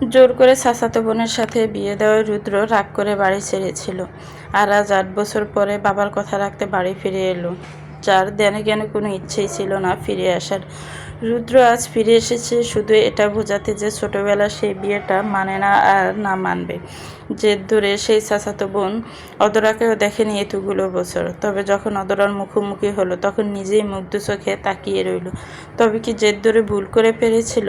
জোর করে চাচাতো বোনের সাথে বিয়ে দেওয়ায় রুদ্র রাগ করে বাড়ি ছেড়েছিল, আর আজ 8 বছর পরে বাবার কথা রাখতে বাড়ি ফিরে এলো, যার ধ্যানে জ্ঞানে কোনো ইচ্ছেই ছিল না ফিরে আসার। রুদ্র আজ ফিরে এসেছে শুধু এটা বোঝাতে যে ছোটবেলার সেই বিয়েটা মানে না আর না মানবে। জেদ ধরে সেই চাচাতো বোন অদরাকেও দেখেনি এতগুলো বছর, তবে যখন অদরার মুখোমুখি হলো তখন নিজেই মুগ্ধ চোখে তাকিয়ে রইল। তবে কি জেদ ধরে ভুল করে ফেলেছিল?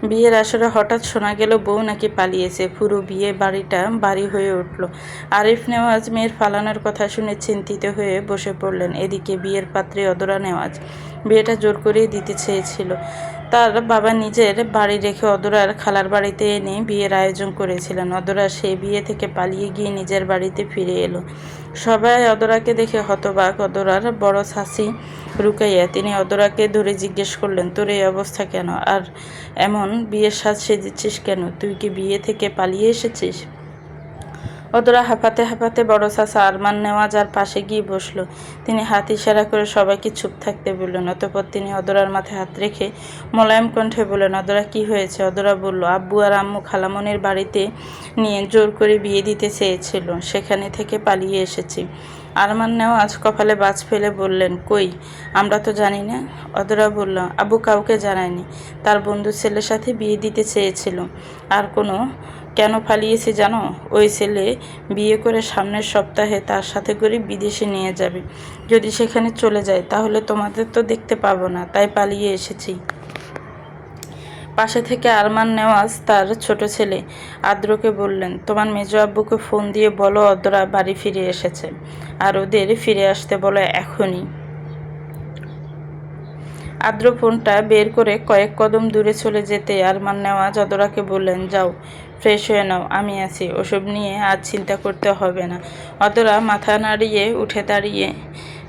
বিয়ের আসরে হঠাৎ শোনা গেল বউ নাকি পালিয়েছে। পুরো বিয়ে বাড়িটা বাড়ি হয়ে উঠল। আরিফ নেওয়াজ মেয়ের পালানোর কথা শুনে চিন্তিত হয়ে বসে পড়লেন। এদিকে বিয়ের পাত্রী অদরা নেওয়াজ বিয়েটা জোর করেই দিতে চেয়েছিল। তার বাবা নিজের বাড়ি রেখে অদরার খালার বাড়িতে এনে বিয়ের আয়োজন করেছিলেন। অদরা সেই বিয়ে থেকে পালিয়ে গিয়ে নিজের বাড়িতে ফিরে এলো। সবাই অদরাকে দেখে হতবাক। অদরার বড় শাসি রুকাইয়া, তিনি অদরাকে ধরে জিজ্ঞেস করলেন, তোর এই অবস্থা কেন? আর এমন বিয়ের সাজ সেজেছিস কেন? তুই কি বিয়ে থেকে পালিয়ে এসেছিস? অদরা হাঁপাতে হাঁপাতে বড় চাচা আরমান নেওয়াজ আর পাশে গিয়ে বসলো। তিনি হাত ইশারা করে সবাইকে চুপ থাকতে বললেন। অতঃপর তিনি অদরার মাথায় হাত রেখে মোলায়েম কণ্ঠে বললেন, অদরা কি হয়েছে? অদরা বলল, আব্বু আর আম্মু খালামনির বাড়িতে নিয়ে জোর করে বিয়ে দিতে চেয়েছিল, সেখানে থেকে পালিয়ে এসেছি। আরমান নেওয়াজ কপালে বাজ ফেলে বললেন, কই, আমরা তো জানি না। অদরা বলল, আব্বু কাউকে জানায়নি, তার বন্ধু ছেলের সাথে বিয়ে দিতে চেয়েছিল। আর কেন পালিয়েছে জানো? ওই ছেলে বিয়ে করে সামনের সপ্তাহে তার সাথে করে বিদেশে নিয়ে যাবে। যদি সেখানে চলে যায় তাহলে তোমাদের তো দেখতে পাবো না, তাই পালিয়ে এসেছি। পাশে থেকে আরমান নেওয়াজ তার ছোট ছেলে আদ্রকে বললেন, তোমার মেজো আব্বুকে ফোন দিয়ে বলো অদরা বাড়ি ফিরে এসেছে, আর ওদের ফিরে আসতে বলো এখনই। আদ্র ফোনটা বের করে কয়েক কদম দূরে চলে যেতে আরমান নেওয়াজ অদরাকে বললেন, যাও ফ্রেশ হয়ে নাও, আমি আছি, ওসব নিয়ে আজ চিন্তা করতে হবে না। অদরা মাথা নাড়িয়ে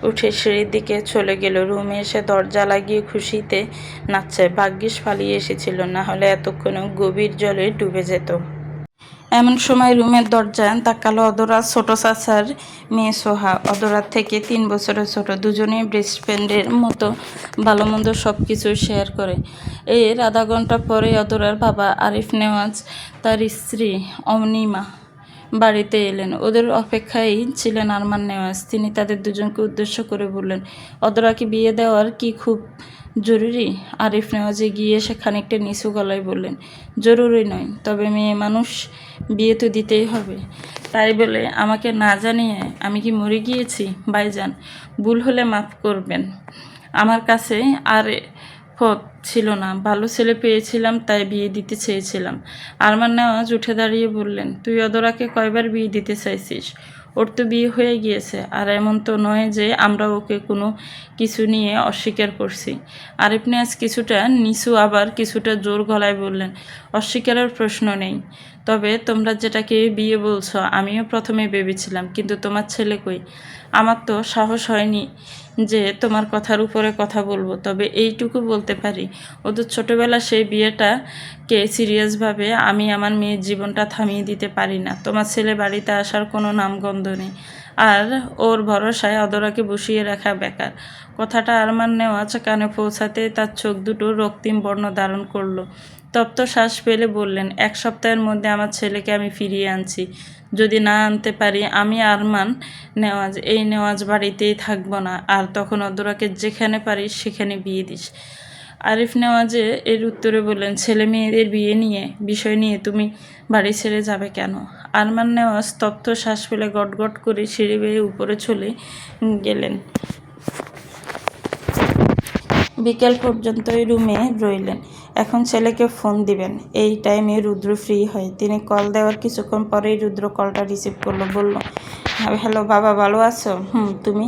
উঠে সিঁড়ির দিকে চলে গেল। রুমে এসে দরজা লাগিয়ে খুশিতে নাচছে। ভাগ্যিস পালিয়ে এসেছিল, না হলে এতক্ষণে গভীর জলে ডুবে যেত। এমন সময় রুমের দরজায় তাকালো অদরার ছোট চাচার মেয়ে সোহা। অদরার থেকে 3 বছরের ছোট। দুজনেই বেস্ট ফ্রেন্ডের মতো ভালো মন্দ সব কিছু শেয়ার করে। এর আধা ঘন্টা পরে অদরার বাবা আরিফ নেওয়াজ তার স্ত্রী অনিমা বাড়িতে এলেন। ওদের অপেক্ষায় ছিলেন আরমান নেওয়াজ। তিনি তাদের দুজনকে উদ্দেশ্য করে বললেন, অদরাকে বিয়ে দেওয়ার কি খুব জরুরি? আরিফ নেওয়াজ এগিয়ে এসে খানিকটা নিচু গলায় বললেন, জরুরি নয়, তবে মেয়ে মানুষ, বিয়ে তো দিতেই হবে। তাই বলে আমাকে না জানিয়ে আমি কি মরে গিয়েছি? ভাইজান, ভুল হলে মাফ করবেন। আমার কাছে আর পথ ছিল না, ভালো ছেলে পেয়েছিলাম তাই বিয়ে দিতে চেয়েছিলাম। আরমান নেওয়াজ উঠে দাঁড়িয়ে বললেন, তুই অদরাকে কয়বার বিয়ে দিতে চাইছিস? ওর তো বিয়ে হয়ে গিয়েছে, আর এমন তো নয় যে আমরা ওকে কোনো কিছু নিয়ে অস্বীকার করছি। আরিফ নেওয়াজ কিছুটা নিচু আবার কিছুটা জোর গলায় বললেন, অস্বীকারের প্রশ্ন নেই, তবে তোমরা যেটাকে বিয়ে বলছো আমিও প্রথমে ভেবেছিলাম, কিন্তু তোমার ছেলে কই? আমার তো সাহস হয়নি যে তোমার কথার উপরে কথা বলবো, তবে এইটুকু বলতে পারি, ওদের ছোটোবেলা সেই বিয়েটাকে সিরিয়াসভাবে আমি আমার মেয়ের জীবনটা থামিয়ে দিতে পারি না। তোমার ছেলে বাড়িতে আসার কোনো নামগন্ধ নেই, আর ওর ভরসায় অদরাকে বসিয়ে রাখা বেকার। কথাটা আরমান নেওয়াজ কানে পৌঁছাতে তার চোখ দুটো রক্তিম বর্ণ ধারণ করলো। তপ্ত শ্বাস ফেলে বললেন, 1 সপ্তাহের মধ্যে আমার ছেলেকে আমি ফিরিয়ে আনছি। যদি না আনতে পারি, আমি আরমান নেওয়াজ এই নেওয়াজ বাড়িতেই থাকবো না, আর তখন অদরাকে যেখানে পারিস সেখানে বিয়ে দিস। আরিফ নেওয়াজে এর উত্তরে বললেন, ছেলে মেয়েদের বিষয় নিয়ে তুমি বাড়ি ছেড়ে যাবে কেন? আরমান নেওয়াজ স্তব্ধ শ্বাস ফেলে গটগট করে সিঁড়ি বেয়ে উপরে চলে গেলেন। বিকেল পর্যন্তই রুমে রইলেন। এখন ছেলেকে ফোন দিবেন। এই টাইমে রুদ্র ফ্রি হয়। তিনি কল দেওয়ার কিছুক্ষণ পরেই রুদ্র কলটা রিসিভ করলো। বলল, হ্যালো বাবা, ভালো আছো? তুমি?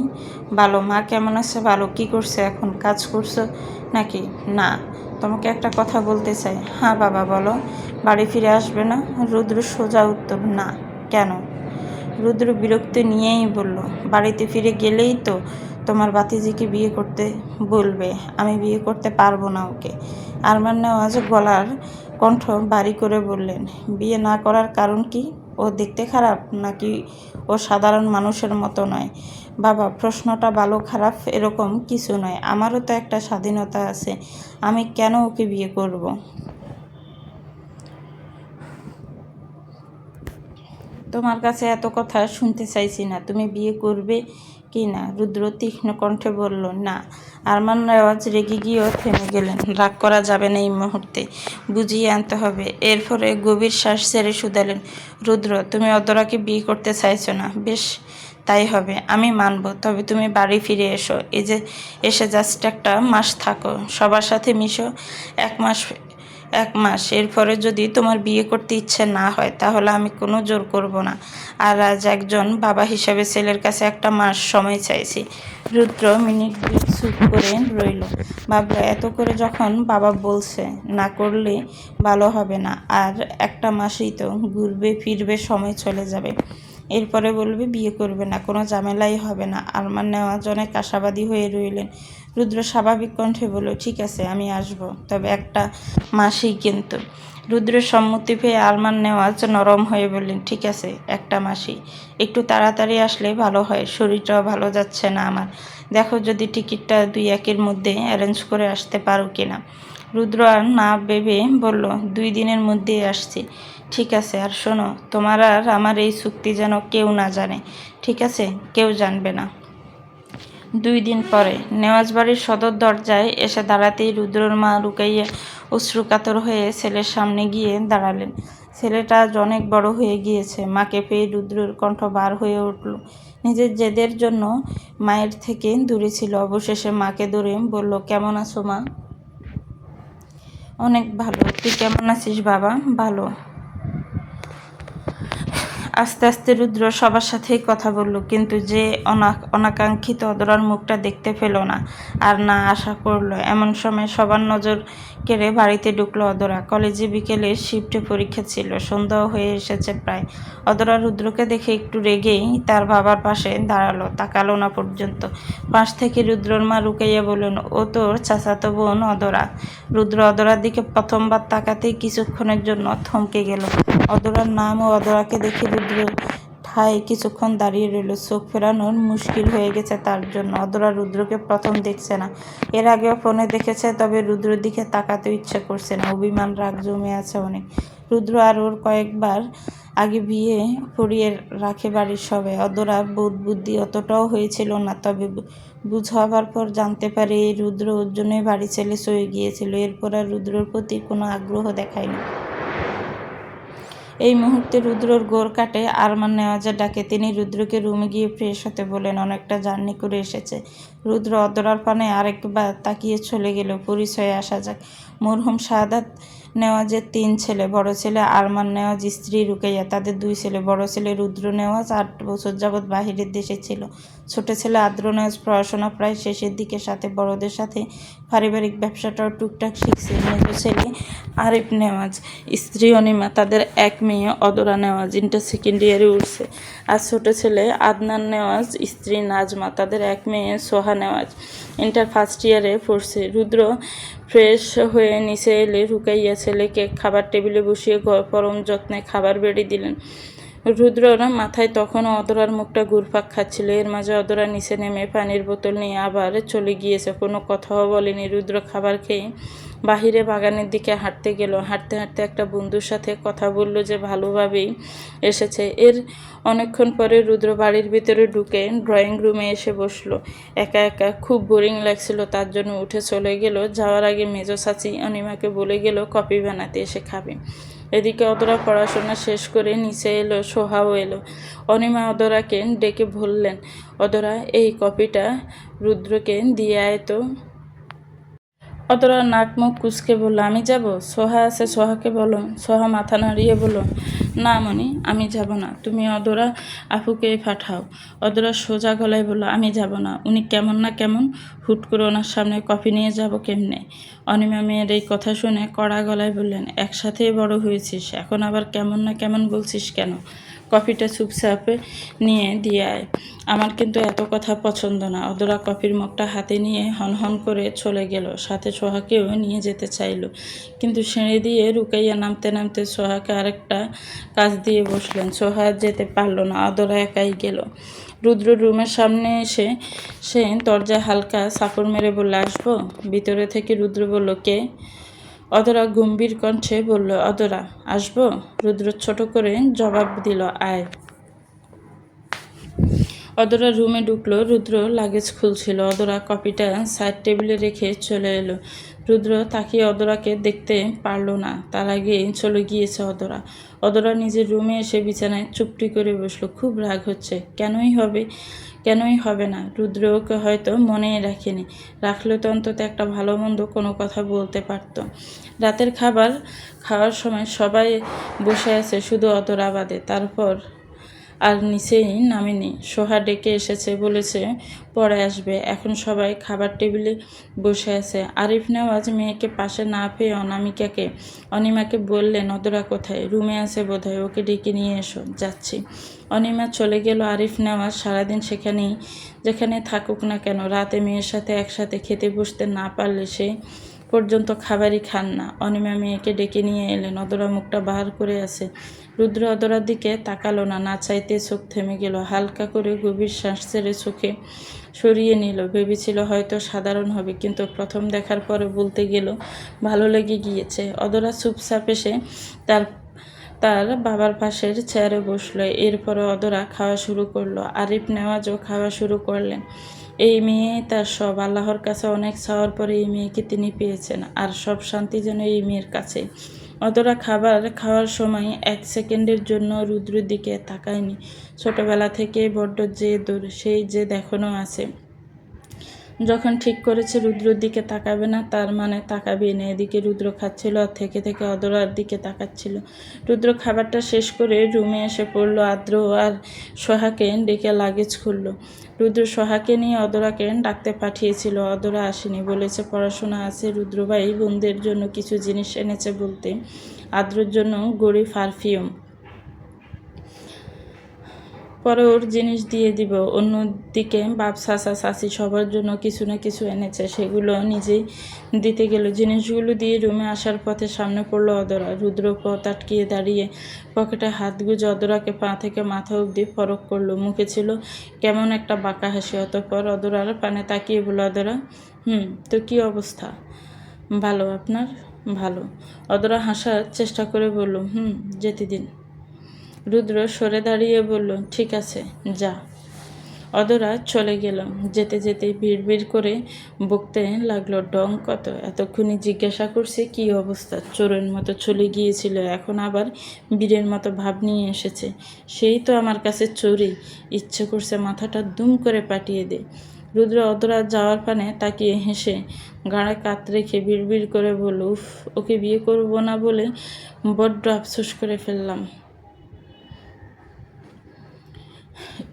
ভালো। মা কেমন আছে? ভালো। কি করছে এখন? কাজ করছো নাকি? না। তোমাকে একটা কথা বলতে চাই। হ্যাঁ বাবা বলো। বাড়ি ফিরে আসবে না? রুদ্র সোজা উত্তর, না। কেন? রুদ্র বিরক্তি নিয়েই বলল, বাড়িতে ফিরে গেলেই তো তোমার ভাতিজিকে বিয়ে করতে বলবে। আমি বিয়ে করতে পারবো না ওকে। আরমান নেওয়াজ গলার কণ্ঠ ভারী করে বললেন, বিয়ে না করার কারণ কি? ও দেখতে খারাপ, নাকি ও সাধারণ মানুষের মতো নয়? বাবা, প্রশ্নটা ভালো খারাপ এরকম কিছু নয়। আমারও তো একটা স্বাধীনতা আছে। আমি কেন ওকে বিয়ে করব? তোমার কাছে এত কথা শুনতে চাইছি না। তুমি বিয়ে করবে কি না? রুদ্র তীক্ষ্ণ কণ্ঠে বলল, না। আরমান নেওয়াজ রেগে গিয়েও থেমে গেলেন। রাগ করা যাবে না এই মুহূর্তে, বুঝিয়ে আনতে হবে। এরপরে গভীর শ্বাস ছেড়ে শুধালেন, রুদ্র, তুমি অদরাকে বিয়ে করতে চাইছো না? বেশ, তাই হবে, আমি মানব। তবে তুমি বাড়ি ফিরে এসো। এই যে এসে জাস্ট একটা মাস থাকো, সবার সাথে মিশো। 1 মাস, 1 মাস। এরপরে যদি তোমার বিয়ে করতে ইচ্ছে না হয় তাহলে আমি কোনো জোর করব না। আর আজ একজন বাবা হিসেবে ছেলের কাছে 1 মাস সময় চাইছি। রুদ্র মিনিট 2 চুপ করে রইল। ভাবলো, এত করে যখন বাবা বলছে, না করলে ভালো হবে না। আর 1 মাসই তো, ঘুরবে ফিরবে, সময় চলে যাবে। এরপরে বলবে বিয়ে করবে না, কোনো ঝামেলাই হবে না। আরমান নেওয়াজ অনেক আশাবাদী হয়ে রইলেন। রুদ্র স্বাভাবিক কণ্ঠে বলল, ঠিক আছে, আমি আসব, তবে 1 মাসই কিন্তু। রুদ্রের সম্মতি পেয়ে আরমান নেওয়াজ নরম হয়ে বললেন, ঠিক আছে, 1 মাসই। একটু তাড়াতাড়ি আসলে ভালো হয়, শরীরটাও ভালো যাচ্ছে না আমার। দেখো যদি টিকিটটা 2-1 এর মধ্যে অ্যারেঞ্জ করে আসতে পারো কিনা। রুদ্র আর না ভেবে বলল, 2 দিনের মধ্যেই আসছি। ঠিক আছে, আর শোনো, তোমার আর আমার এই চুক্তি যেন কেউ না জানে, ঠিক আছে? কেউ জানবে না। 2 দিন পরে নেওয়াজ বাড়ির সদর দরজায় এসে দাঁড়াতেই রুদ্রর মা রুকাইয়া অশ্রুকাতর হয়ে ছেলের সামনে গিয়ে দাঁড়ালেন। ছেলেটা আজ অনেক বড় হয়ে গিয়েছে। মাকে পেয়ে রুদ্রর কণ্ঠ বার হয়ে উঠল। নিজের জেদের জন্য মায়ের থেকে দূরে ছিল। অবশেষে মাকে ধরে বলল, কেমন আছো মা? অনেক ভালো। তুই কেমন আছিস বাবা? ভালো। আস্তে আস্তে রুদ্র সবার সাথেই কথা বলল, কিন্তু যে অনাকাঙ্ক্ষিত অদরার মুখটা দেখতে পেল না, আর না আশা করলো। এমন সময় সবার নজর কেড়ে বাড়িতে ঢুকলো অদরা। কলেজে বিকেলের শিফটে পরীক্ষা ছিল, সন্ধ্যাও হয়ে এসেছে প্রায়। অদরা রুদ্রকে দেখে একটু রেগেই তার বাবার পাশে দাঁড়ালো, তাকালো না পর্যন্ত। পাশ থেকে রুদ্রর মা রুকাইয়া বললেন, ও তোর চাচাতো বোন অদরা। রুদ্র অদরার দিকে প্রথমবার তাকাতেই কিছুক্ষণের জন্য থমকে গেল। অদরার নাম ও অদরাকে দেখে রুদ্র ঠায় কিছুক্ষণ দাঁড়িয়ে রইল। চোখ ফেরানোর মুশকিল হয়ে গেছে তার জন্য। অদরা রুদ্রকে প্রথম দেখছে না, এর আগেও ফোনে দেখেছে, তবে রুদ্রের দিকে তাকাতেও ইচ্ছে করছে না। অভিমান, রাগ জমে আছে অনেক। রুদ্র আর ওর কয়েকবার আগে বিয়ে পড়িয়ে রাখে বাড়ির সবাই। অদরা বোধ বুদ্ধি অতটাও হয়েছিল না, তবে বুঝাবার পর জানতে পারে এই রুদ্র ওর জন্যই বাড়ি ছেড়ে চলে গিয়েছিল। এরপর আর রুদ্রর প্রতি কোনো আগ্রহ দেখায়নি। এই মুহূর্তে রুদ্রর গোর কাটে আরমান নেওয়াজের ডাকে। তিনি রুদ্রকে রুমে গিয়ে ফ্রেশ হতে বলেন, অনেকটা জার্নি করে এসেছে। রুদ্র অদরার পানে আরেকবার তাকিয়ে চলে গেল। পরিচয়ে আসা যাক। মরহুম শাহাদাত নেওয়াজের 3 ছেলে। বড় ছেলে আরমান নেওয়াজ, স্ত্রী রুকাইয়া, তাদের 2 ছেলে। বড় ছেলে রুদ্র নেওয়াজ 8 বছর যাবৎ বাহিরের দেশে ছিল। ছোট ছেলে আদ্র নেওয়াজ পড়াশোনা প্রায় শেষের দিকে, সাথে বড়দের সাথে পারিবারিক ব্যবসাটাও টুকটাক শিখছে। মেজ ছেলে আরিফ নেওয়াজ, স্ত্রী অনিমা, তাদের 1 মেয়ে অদরা নেওয়াজ, ইন্টার সেকেন্ড ইয়ারে উঠছে। আর ছোট ছেলে আদনান নেওয়াজ, স্ত্রী নাজমা, তাদের 1 মেয়ে সোহা নেওয়াজ, ইন্টার ফার্স্ট ইয়ারে পড়ছে। রুদ্র ফ্রেশ হয়ে নিচে এলে রুকাইয়া ছেলেকে খাবার টেবিলে বসিয়ে পরম যত্নে খাবার বেড়ে দিলেন। রুদ্রর মাথায় তখনও অদরার মুখটা ঘুরপাক খাচ্ছিল। এর মাঝে অদরা নিচে নেমে পানির বোতল নিয়ে আবার চলে গিয়েছে। কোনো কথাও বলেনি। রুদ্র খাবার খেয়ে বাহিরে বাগানের দিকে হাঁটতে গেল। হাঁটতে হাঁটতে একটা বন্ধুর সাথে কথা বলল যে ভালোভাবেই এসেছে। এর অনেকক্ষণ পরে রুদ্র বাড়ির ভিতরে ঢুকে ড্রয়িং রুমে এসে বসলো। একা একা খুব বোরিং লাগছিল, তার জন্য উঠে চলে গেল। যাওয়ার আগে মেজো চাচি অনিমাকে বলে গেল কফি বানাতে, এসে খাবে। এদিকে অদরা পড়াশোনা শেষ করে নিচে এলো, সোহাও এলো। অনিমা অদরাকে ডেকে বললেন, অদরা, এই কপিটা রুদ্রকে দিয়ে আয় তো। অদরা নাক মুখ কুঁচকে বলল, আমি যাব? সোহা আছে, সোহাকে বলো। সোহা মাথা নাড়িয়ে বলল, না মনি, আমি যাব না, তুমি অদরা আপুকেই পাঠাও। অদরা সোজা গলায় বলল, আমি যাব না। উনি কেমন না কেমন, হুট করে ওনার সামনে কফি নিয়ে যাব কেমনে? অনিমা মেয়ের এই কথা শুনে কড়া গলায় বললেন, একসাথেই বড় হয়েছিস, এখন আবার কেমন না কেমন বলছিস কেন? কফিটা চুপচাপে নিয়ে দিয়ে আয়। আমার কিন্তু এত কথা পছন্দ না। অদরা কফির মগটা হাতে নিয়ে হনহন করে চলে গেল। সাথে সোহাকেও নিয়ে যেতে চাইল, কিন্তু সিঁড়ি দিয়ে রুকাইয়া নামতে নামতে সোহাকে আরেকটা কাজ দিয়ে বসলেন। সোহা যেতে পারল না, অদরা একাই গেল। রুদ্র রুমের সামনে এসে সে দরজায় হালকা চাপড় মেরে বললে, আসবো? ভিতরে থেকে রুদ্র বলল, কে? অদরা গম্ভীর কণ্ঠে বলল, অদরা আসবো? রুদ্র ছোট করে জবাব দিল, আয়। অদরা রুমে ঢুকলো। রুদ্র লাগেজ খুলছিল। অদরা কপিটা সাইড টেবিলে রেখে চলে এলো। রুদ্র তাকিয়ে অদরাকে দেখতে পারল না, তার আগেই চলে গিয়েছে অদরা। অদরা নিজের রুমে এসে বিছানায় চুপটি করে বসলো। খুব রাগ হচ্ছে। কেনই হবে না? রুদ্র ওকে হয়তো মনেই রাখেনি। রাখলে তো অন্তত একটা ভালো মন্দ কোনো কথা বলতে পারত। রাতের খাবার খাওয়ার সময় সবাই বসে আছে, শুধু অদরা বাদে। তারপর আর নিচেই নামেনি। সোহা ডেকে এসেছে, বলেছে পরে আসবে। এখন সবাই খাবার টেবিলে বসে আছে। আরিফ নেওয়াজ মেয়েকে পাশে না পেয়ে অনিমাকে বললেন, অদরা কোথায়? রুমে আছে বোধহয়, ওকে ডেকে নিয়ে এসো। যাচ্ছি। অনিমা চলে গেল। আরিফ নেওয়াজ সারাদিন যেখানে থাকুক না কেন, রাতে মেয়ের সাথে একসাথে খেতে বসতে না পারলে সে পর্যন্ত খাবারই খান না। অনিমা মেয়েকে ডেকে নিয়ে এলেন। অদরা মুখটা বাহার করে আছে। রুদ্র অদরার দিকে তাকালো না, না চাইতে চোখ থেমে গেল। হালকা করে গভীর শ্বাস ছেড়ে চোখে সরিয়ে নিল। ভেবেছিল হয়তো সাধারণ হবে, কিন্তু প্রথম দেখার পরে বলতে গেল ভালো লেগে গিয়েছে। অদরা চুপচাপ এসে তার বাবার পাশের চেয়ারে বসলো। এরপরে অদরা খাওয়া শুরু করলো। আরিফ নেওয়াজও খাওয়া শুরু করলেন। এই মেয়ে তার সব। আল্লাহর কাছে অনেক চাওয়ার পরে এই মেয়েকে তিনি পেয়েছেন, আর সব শান্তি যেন এই মেয়ের কাছে। অদরা খাবার খাওয়ার সময় 1 সেকেন্ডের জন্য রুদ্রের দিকে তাকায়নি। ছোটবেলা থেকে বড্ড যে দূর, সেই যে এখনো আছে। যখন ঠিক করেছে রুদ্রর দিকে তাকাবে না, তার মানে তাকাবেই না। এদিকে রুদ্র খাচ্ছিল আর থেকে থেকে অদরার দিকে তাকাচ্ছিল। রুদ্র খাবারটা শেষ করে রুমে এসে পড়ল। আদ্র আর সোহাকে ডেকে লাগেজ খুলল। রুদ্র সোহাকে নিয়ে অদরাকে ডাকতে পাঠিয়েছিল। অদরা আসেনি, বলেছে পড়াশোনা আছে। রুদ্রভাই বোনদের জন্য কিছু জিনিস এনেছে বলতে আদ্রর জন্য গড়ি পারফিউম, পরে ওর জিনিস দিয়ে দিব। অন্যদিকে বাপ চাচা চাচি সবার জন্য কিছু না কিছু এনেছে, সেগুলো নিজেই দিতে গেল। জিনিসগুলো দিয়ে রুমে আসার পথে সামনে পড়লো অদরা। রুদ্র পথ আটকিয়ে দাঁড়িয়ে পকেটে হাত গুজে অদরাকে পা থেকে মাথা অবধি পরখ করলো। মুখে ছিল কেমন একটা বাঁকা হাসি। অতঃপর অদরার পানে তাকিয়ে বলল, অদরা, তো কী অবস্থা? ভালো। আপনার? ভালো। অদরা হাসার চেষ্টা করে বলল, যেতে দিন। রুদ্র সরে দাঁড়িয়ে বলল, ঠিক আছে, যা। অদরা চলে গেল। যেতে যেতে বিড়বিড় করে বকতে লাগলো, ডং কত! এতক্ষণে জিজ্ঞাসা করছে কী অবস্থা। চোরের মতো চলে গিয়েছিল, এখন আবার বীরের মতো ভাব নিয়ে এসেছে। সেই তো আমার কাছে চোরই। ইচ্ছে করছে মাথাটা দুম করে পাঠিয়ে দে। রুদ্র অদরা যাওয়ার পানে তাকিয়ে হেসে গাড়ে কাত রেখে বিড়বিড় করে বলল, উফ, ওকে বিয়ে করব না বলে বড্ড আফসোস করে ফেললাম।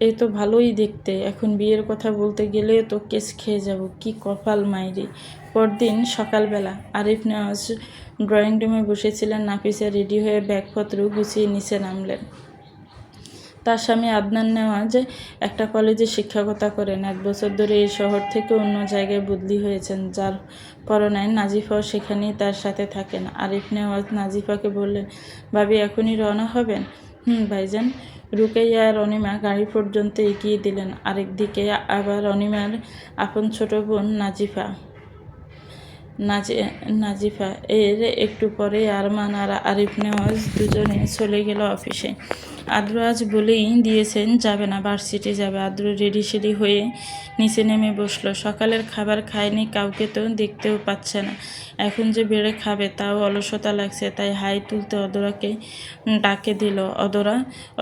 এই তো ভালোই দেখতে, এখন বিয়ের কথা বলতে গেলে তো কেস খেয়ে যাব। কি কপাল মাইরি। পরদিন সকালবেলা আরিফ নেওয়াজ ড্রয়িং রুমে বসেছিলেন। নাফিসা রেডি হয়ে ব্যাগপত্র গুছিয়ে নিচে নামলেন। তার স্বামী আদনান নেওয়াজ একটা কলেজে শিক্ষকতা করেন। 1 বছর ধরে এই শহর থেকে অন্য জায়গায় বদলি হয়েছেন, যার পরনায় নাজিফাও সেখানেই তার সাথে থাকেন। আরিফ নেওয়াজ নাজিফাকে বললেন, ভাবি এখনই রওনা হবেন? ভাইজান। রুকাইয়া আর অনিমা গাড়ি পর্যন্ত এগিয়ে দিলেন। আরেকদিকে আবার অনিমার আপন ছোট বোন নাজিফা। এর একটু পরে আরমান আর আরিফ নেওয়াজ দুজনে চলে গেল অফিসে। আদ্র আজ বলেই দিয়েছেন যাবে না, ভার্সিটি যাবে। আদ্র রেডি সেডি হয়ে নিচে নেমে বসলো। সকালের খাবার খায়নি, কাউকে তো দেখতেও পাচ্ছে না। এখন যে বেড়ে খাবে তাও অলসতা লাগছে, তাই হাই তুলতে অদরাকে ডাকে দিল।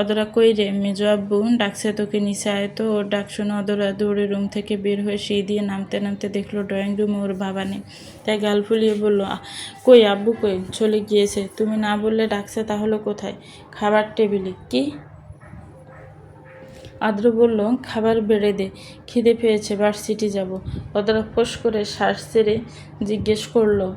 অদরা কই রে? মেজো আব্বু ডাকছে তোকে, নিচে আয় তো। ওর ডাক শুনে অদরা দৌড়ে রুম থেকে বের হয়ে সিঁড়ি দিয়ে নামতে নামতে দেখলো ড্রয়িং রুমে ওর বাবা নেই। তাই গাল ফুলিয়ে বলল, কই আব্বু কই? চলে গিয়েছে। তুমি না বললে ডাকছে তাহলে কোথায়? খাবার টেবিলে। কি? আদ্র বলল, খাবার বেড়ে দে, খিদে পেয়েছে, ভার্সিটি যাব। অদরা ফোঁস করে শ্বাস ছেড়ে জিজ্ঞেস করলো।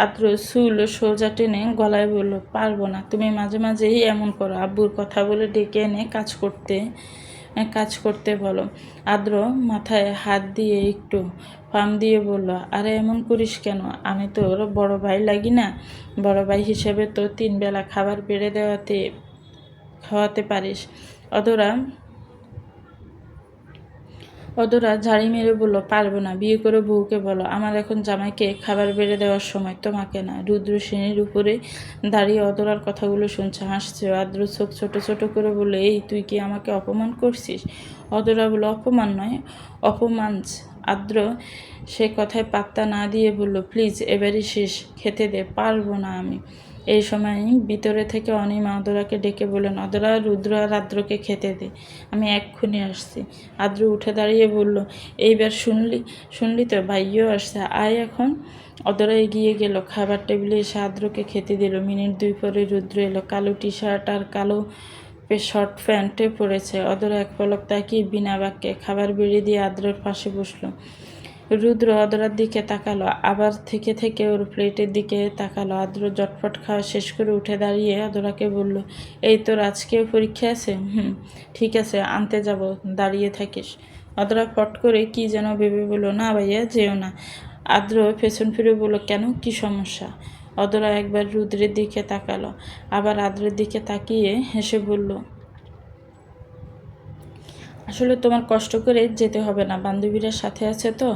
আদ্র চুল সোজা টেনে গলায় বলল, পারবো না। তুমি মাঝে মাঝেই এমন করো। আব্বুর কথা বলে ডেকে এনে কাজ করতে বলো। আদ্র মাথায় হাত দিয়ে একটু পাম দিয়ে বলল, আরে এমন করিস কেন? আমি তোর বড় ভাই লাগি না? বড় ভাই হিসেবে তো 3 বেলা খাবার বেড়ে খাওয়াতে পারিস। অদরা ঝাড়ি মেরে বলল, পারবো না, বিয়ে করে বউকে বলো আমার এখন জামাইকে খাবার বেড়ে দেওয়ার সময়, তোমাকে না। রুদ্র সিঁড়ির উপরে দাঁড়িয়ে অদরার কথাগুলো শুনছে, হাসছে। আদ্র চোখ ছোট ছোট করে বলল, এই তুই কি আমাকে অপমান করছিস? অদরা বলল, অপমান নয়, অপমানস। আদ্র সে কথায় পাত্তা না দিয়ে বলল, প্লিজ এবারই শেষ, খেতে দে, পারবো না আমি। এই সময় ভিতরে থেকে অনিমা অদরাকে ডেকে বললেন, অদরা, রুদ্র আর আদ্রকে খেতে দে, আমি এক্ষুনি আসছি। আদ্র উঠে দাঁড়িয়ে বলল, এইবার শুনলি তো, ভাইও আসছে, আয় এখন। অদরা এগিয়ে গেল, খাবার টেবিলে এসে আদ্রকে খেতে দিল। মিনিট 2 পরে রুদ্র এলো, কালো টি শার্ট আর কালো শর্ট প্যান্টে পড়েছে। অদরা এক পলক তাকিয়ে বিনা বাক্যে খাবার বেড়ে দিয়ে আদ্রর পাশে বসলো। রুদ্র অদরার দিকে তাকালো, আবার থেকে থেকে ওর প্লেটের দিকে তাকালো। আদ্র জটফট খাওয়া শেষ করে উঠে দাঁড়িয়ে অদরাকে বলল, এই তোর আজকেও পরীক্ষা আছে? ঠিক আছে, আনতে যাব, দাঁড়িয়ে থাকিস। অদরা ফট করে কি যেন ভেবে বলল, না ভাইয়া, যেও না। আদ্র পেছন ফিরে বলল, কেন, কি সমস্যা? অদরা একবার রুদ্রের দিকে তাকালো, আবার আদ্রের দিকে তাকিয়ে হেসে বলল, আসলে তোমার কষ্ট করে যেতে হবে না, বান্ধবীরা সাথে আছে তো।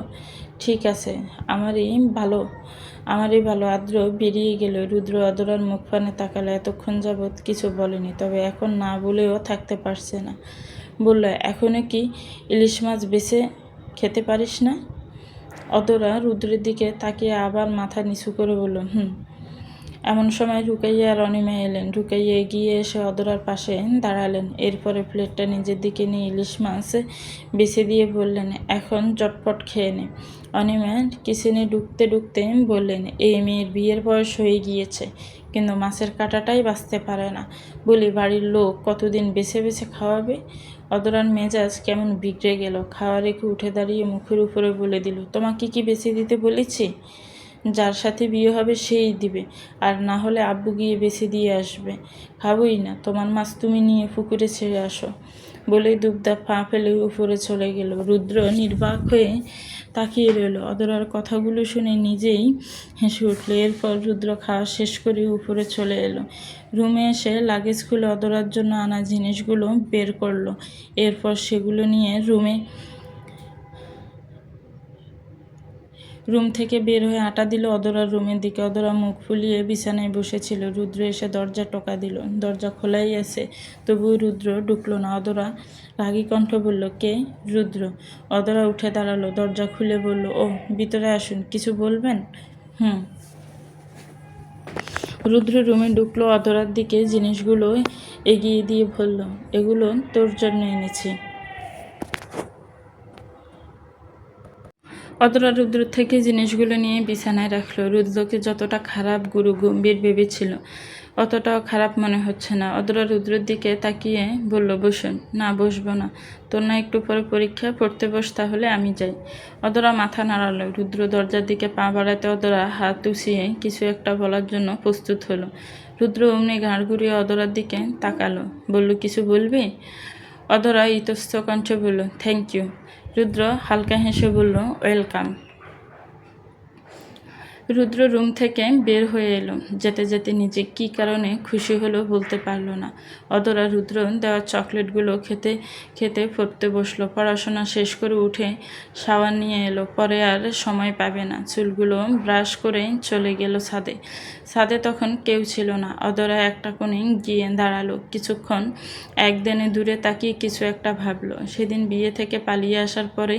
ঠিক আছে, আমারই ভালো। আদ্র বেরিয়ে গেল। রুদ্র অদরার মুখ পানে তাকালো। এতক্ষণ যাবৎ কিছু বলেনি, তবে এখন না বলেও থাকতে পারছে না। বলল, এখনো কি ইলিশ মাছ বেছে খেতে পারিস না? অদরা রুদ্রের দিকে তাকিয়ে আবার মাথা নিচু করে বলল, এমন সময় রুকাইয়া আর অনিমা এলেন। রুকাইয়া এগিয়ে এসে অদরার পাশে দাঁড়ালেন। এরপরে প্লেটটা নিজের দিকে নিয়ে ইলিশ মাছ বেছে দিয়ে বললেন, এখন চটপট খেয়ে নে। অনিমা কিচেনে ঢুকতে ঢুকতে বললেন, এই মেয়ের বিয়ের বয়স হয়ে গিয়েছে, কিন্তু মাছের কাঁটাটাই বাঁচতে পারে না। বলি, বাড়ির লোক কতদিন বেছে বেছে খাওয়াবে? অদরার মেজাজ কেমন বিগড়ে গেল। খাওয়া রেখে উঠে দাঁড়িয়ে মুখের উপরে বলে দিল, তোমাকে কি বেছে দিতে বলেছি? যার সাথে বিয়ে হবে সেই দিবে, আর না হলে আব্বু গিয়ে বেছে দিয়ে আসবে। খাবোই না, তোমার মাছ তুমি নিয়ে পুকুরে ছেড়ে আসো। বলেই দুবদা পা ফেলে উপরে চলে গেল। রুদ্র নির্বাক হয়ে তাকিয়ে রইল। অদরার কথাগুলো শুনে নিজেই হেসে উঠল। এরপর রুদ্র খাওয়া শেষ করে উপরে চলে এলো। রুমে এসে লাগেজ খুলে অদরার জন্য আনা জিনিসগুলো বের করলো। এরপর সেগুলো নিয়ে রুম থেকে বের হয়ে আটা দিল অদরার রুমের দিকে। অদরা মুখ ফুলিয়ে বিছানায় বসেছিল। রুদ্র এসে দরজা টোকা দিল। দরজা খোলাই আছে, তবুও রুদ্র ঢুকলো না। অদরা রাগী কণ্ঠ বলল, কে? রুদ্র। অদরা উঠে দাঁড়ালো, দরজা খুলে বলল, ও, ভিতরে আসুন, কিছু বলবেন? রুদ্র রুমে ঢুকলো, অদরার দিকে জিনিসগুলো এগিয়ে দিয়ে বলল, এগুলো তোর জন্য এনেছি। অদরা রুদ্র থেকে জিনিসগুলো নিয়ে বিছানায় রাখলো। রুদ্রকে যতটা খারাপ গুরু গম্ভীর ভেবেছিল, অতটাও খারাপ মনে হচ্ছে না। অদরা রুদ্রের দিকে তাকিয়ে বলল, বসুন। না, বসবো না। তোর না একটু পরে পরীক্ষা, পড়তে বস তাহলে, আমি যাই। অদরা মাথা নাড়ালো। রুদ্র দরজার দিকে পা বাড়াতে অদরা হাত উছিয়ে কিছু একটা বলার জন্য প্রস্তুত হলো। রুদ্র অমনি ঘাড় ঘুরিয়ে অদরার দিকে তাকালো, বলল, কিছু বলবি? অদরা ইতস্ত কণ্ঠে বলল, থ্যাংক ইউ। রুদ্র হালকা হেসে বলল, ওয়েলকাম। রুদ্র রুম থেকে বের হয়ে এলো। যেতে যেতে নিজে কী কারণে খুশি হলো বলতে পারল না। অদরা রুদ্র দেওয়া চকলেটগুলো খেতে খেতে পড়তে বসলো। পড়াশোনা শেষ করে উঠে শাওয়ার নিয়ে এলো। পরে আর সময় পাবে না। চুলগুলো ব্রাশ করে চলে গেল ছাদে। ছাদে তখন কেউ ছিল না। অদরা একটা কোণে গিয়ে দাঁড়ালো। কিছুক্ষণ একদিনে দূরে তাকিয়ে কিছু একটা ভাবলো। সেদিন বিয়ে থেকে পালিয়ে আসার পরে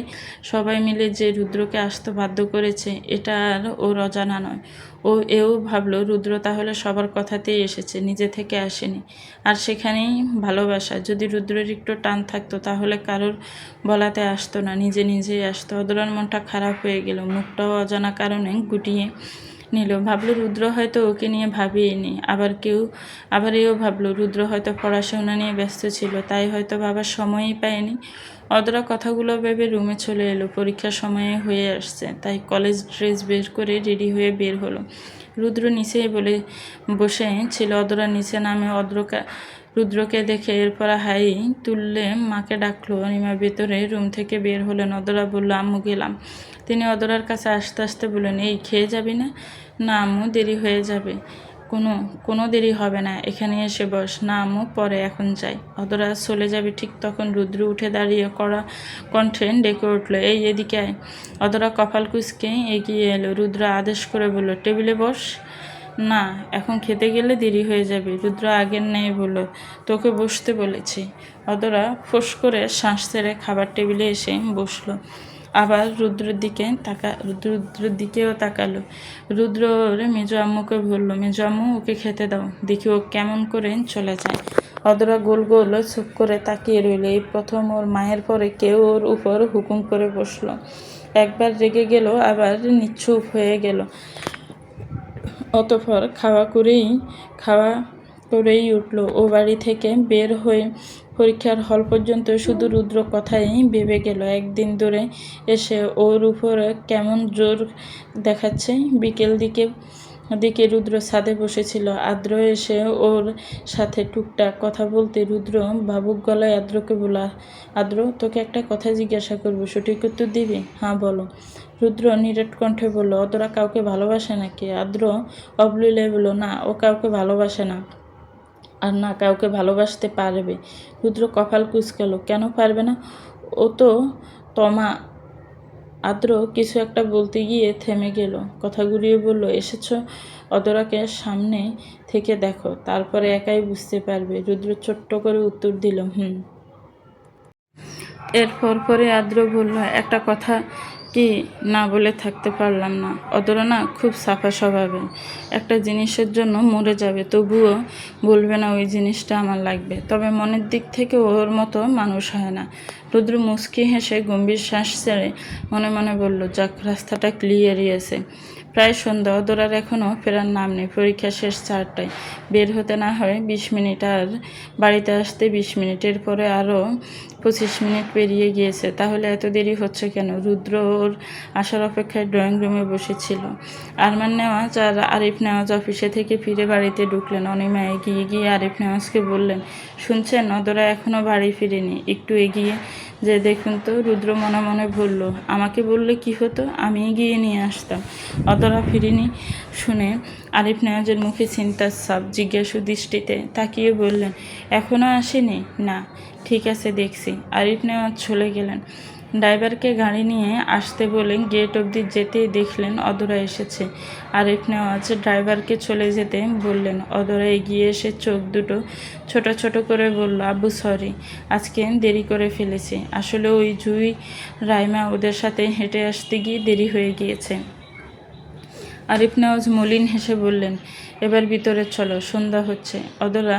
সবাই মিলে যে রুদ্রকে আসতে বাধ্য করেছে, এটা আর ওর অজানা নয়। এও ভাবলো, রুদ্র তাহলে সবার কথাতেই এসেছে, নিজে থেকে আসেনি। আর সেখানেই ভালোবাসা। যদি রুদ্রের একটু টান থাকতো তাহলে কারোর বলাতে আসতো না, নিজে নিজেই আসতো। অদরার মনটা খারাপ হয়ে গেল। মুখটাও অজানা কারণে গুটিয়ে নিল। ভাবলো, রুদ্র হয়তো ওকে নিয়ে ভাবিয়েনি। আবার এও ভাবলো, রুদ্র হয়তো পড়াশোনা নিয়ে ব্যস্ত ছিল, তাই হয়তো ভাবার সময়ই পায়নি। অদরা কথাগুলো ভেবে রুমে চলে এলো। পরীক্ষার সময়ে হয়ে আসছে, তাই কলেজ ড্রেস বের করে রেডি হয়ে বের হলো। রুদ্র নিচেই বসে ছিল। অদরা নিচে নামে রুদ্রকে দেখে এরপর হাই তুললে মাকে ডাকলো। অনিমা ভেতরে রুম থেকে বের হলেন। অদরা বলল, আম্মু গেলাম। তিনি অদরার কাছে আস্তে আস্তে বললেন, এই খেয়ে যাবি না? না আম্মু, দেরি হয়ে যাবে। কোনো দেরি হবে না, এখানে এসে বস। না আম্মু, পরে, এখন যাই। অদরা চলে যাবে ঠিক তখন রুদ্র উঠে দাঁড়িয়ে কড়া কণ্ঠে ডেকে উঠল, এই এদিকে আয়। অদরা কপাল কুঁচকে এগিয়ে এলো। রুদ্র আদেশ করে বলল, টেবিলে বস। না, এখন খেতে গেলে দেরি হয়ে যাবে। রুদ্র আগের নেই বলল, তোকে বসতে বলেছি। অদরা ফোঁস করে শ্বাস ছেড়ে খাবার টেবিলে এসে বসলো। আবার রুদ্রের দিকেও তাকালো। রুদ্র ওর মেজো আম্মুকে বলল, মেজো আম্মু, ওকে খেতে দাও, দেখি ও কেমন করে চলে যায়। অদরা গোল গোল চুপ করে তাকিয়ে রইল। এই প্রথম ওর মায়ের পরে কেউ ওর উপর হুকুম করে বসলো। একবার রেগে গেল, আবার নিশ্চুপ হয়ে গেল। অতঃপর খাওয়া করেই উঠল। ও বাড়ি থেকে বের হয়ে পরীক্ষার হল পর্যন্ত শুধু রুদ্র কথাই ভেবে গেল। একদিন ধরে এসে ওর উপর কেমন জোর দেখাচ্ছে। বিকেল দিকে রুদ্র ছাদে বসেছিল। আদ্র এসে ওর সাথে টুকটাক কথা বলতে রুদ্র ভাবুক গলায় আদ্রকে বলল, আদ্র, তোকে একটা কথা জিজ্ঞাসা করবো, সঠিক উত্তর দিবি? হ্যাঁ, বলো। রুদ্র নিরেট কণ্ঠে বলল, অদরা কাউকে ভালোবাসে নাকি? আদ্র অবলীলায় বলল, না, ও কাউকে ভালোবাসে না, আর না কাউকে ভালোবাসতে পারবে। রুদ্র কপাল কুঁচকালো, কেন পারবে না? ও তো তমা। আদ্র কিছু একটা বলতে গিয়ে থেমে গেল। কথা ঘুরিয়ে বলল, এসেছ, অদরাকে সামনে থেকে দেখো, তারপরে একাই বুঝতে পারবে। রুদ্র ছোট্ট করে উত্তর দিল, হুম। এরপর পরে আদ্র বলল, একটা কথা কি না বলে থাকতে পারলাম না। অদরা না খুব সাফা স্বভাবের, একটা জিনিসের জন্য মরে যাবে, তবুও বলবে না ওই জিনিসটা আমার লাগবে। তবে মনের দিক থেকে ওর মতো মানুষ হয় না। রুদ্র মুচকি হেসে গম্ভীর শ্বাস ছেড়ে মনে মনে বলল, যাক, রাস্তাটা ক্লিয়ারই আছে। প্রায় সন্ধ্যা। অদরার এখনও ফেরার নাম নেই। পরীক্ষা শেষ 4টায়। বের হতে না হয় 20 মিনিট, আর বাড়িতে আসতে 20 মিনিট। এরপরে আরও 25 মিনিট পেরিয়ে গিয়েছে। তাহলে এত দেরি হচ্ছে কেন? রুদ্র ওর আসার অপেক্ষায় ড্রয়িং রুমে বসেছিল। আরমান নেওয়াজ আর আরিফ নেওয়াজ অফিসে থেকে ফিরে বাড়িতে ঢুকলেন। অনিমা এগিয়ে গিয়ে আরিফ নেওয়াজকে বললেন, শুনছেন, অদরা এখনও বাড়ি ফিরেনি, একটু এগিয়ে যে দেখুন তো। রুদ্র মনে মনে বলল, আমাকে বললে কি হতো, আমি গিয়ে নিয়ে আসতাম। অদরা ফিরেনি শুনে আরিফ নেওয়াজের মুখে চিন্তার ছাপ। জিজ্ঞাসু দৃষ্টিতে তাকিয়ে বললেন, এখনও আসেনি? না। ঠিক আছে, দেখছি। আরিফ নেওয়াজ চলে গেলেন। ড্রাইভারকে গাড়ি নিয়ে আসতে বলে গেট অবধি যেতেই দেখলেন অদরা এসেছে। আরিফ নেওয়াজ ড্রাইভারকে চলে যেতে বললেন। অদরা এগিয়ে এসে চোখ দুটো ছোট ছোট করে বলল, আব্বু, সরি, আজকে দেরি করে ফেলেছি। আসলে ওই জুই, রাইমা ওদের সাথে হেঁটে আসতে গিয়ে দেরি হয়ে গিয়েছে। আরিফ নেওয়াজ মলিন হেসে বললেন, এবার ভিতরে চলো, সন্ধ্যা হচ্ছে। অদরা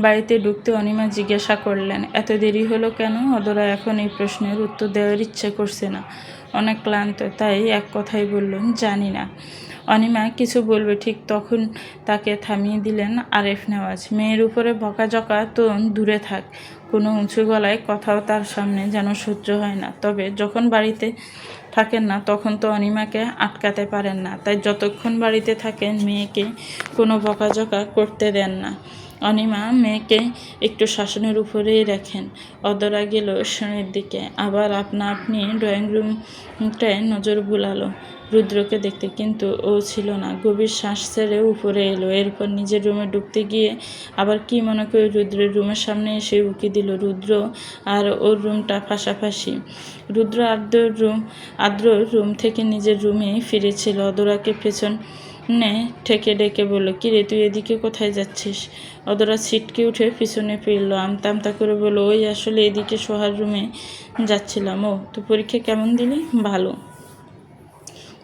বাড়িতে ঢুকতে অনিমা জিজ্ঞাসা করলেন, এত দেরি হলো কেন? অদরা এখন এই প্রশ্নের উত্তর দেওয়ার ইচ্ছে করছে না, অনেক ক্লান্ত, তাই এক কথাই বললেন, জানি না। অনিমা কিছু বলবে ঠিক তখন তাকে থামিয়ে দিলেন আরিফ নেওয়াজ। মেয়ের উপরে বকাঝকা তো দূরে থাক, কোনো উঁচু গলায় কথাও তার সামনে যেন সহ্য হয় না। তবে যখন বাড়িতে থাকেন না তখন তো অনিমাকে আটকাতে পারেন না, তাই যতক্ষণ বাড়িতে থাকেন মেয়েকে কোনো বকাঝকা করতে দেন না। অনিমা মেয়েকে একটু শাসনের উপরেই রাখেন। অদরা গেল শোনের দিকে, আবার আপনা আপনি ড্রয়িং রুমটায় নজর বুলালো রুদ্রকে দেখতে, কিন্তু ও ছিল না। গভীর শ্বাস ছেড়ে উপরে এলো। এরপর নিজের রুমে ঢুকতে গিয়ে আবার কি মনে করে রুদ্রের রুমের সামনে এসে উকি দিল। রুদ্র আর ওর রুমটা পাশাপাশি। রুদ্র আদ্রর রুম থেকে নিজের রুমে ফিরেছিল। অদরাকে পেছনে ঠেকে ডেকে বলল, কিরে, তুই এদিকে কোথায় যাচ্ছিস? অদরা ছিটকে উঠে পিছনে ফিরল। আমতা আমতা করে বলল, ওই আসলে এদিকে সোহার রুমে যাচ্ছিলাম। ও, তো পরীক্ষা কেমন দিলি? ভালো।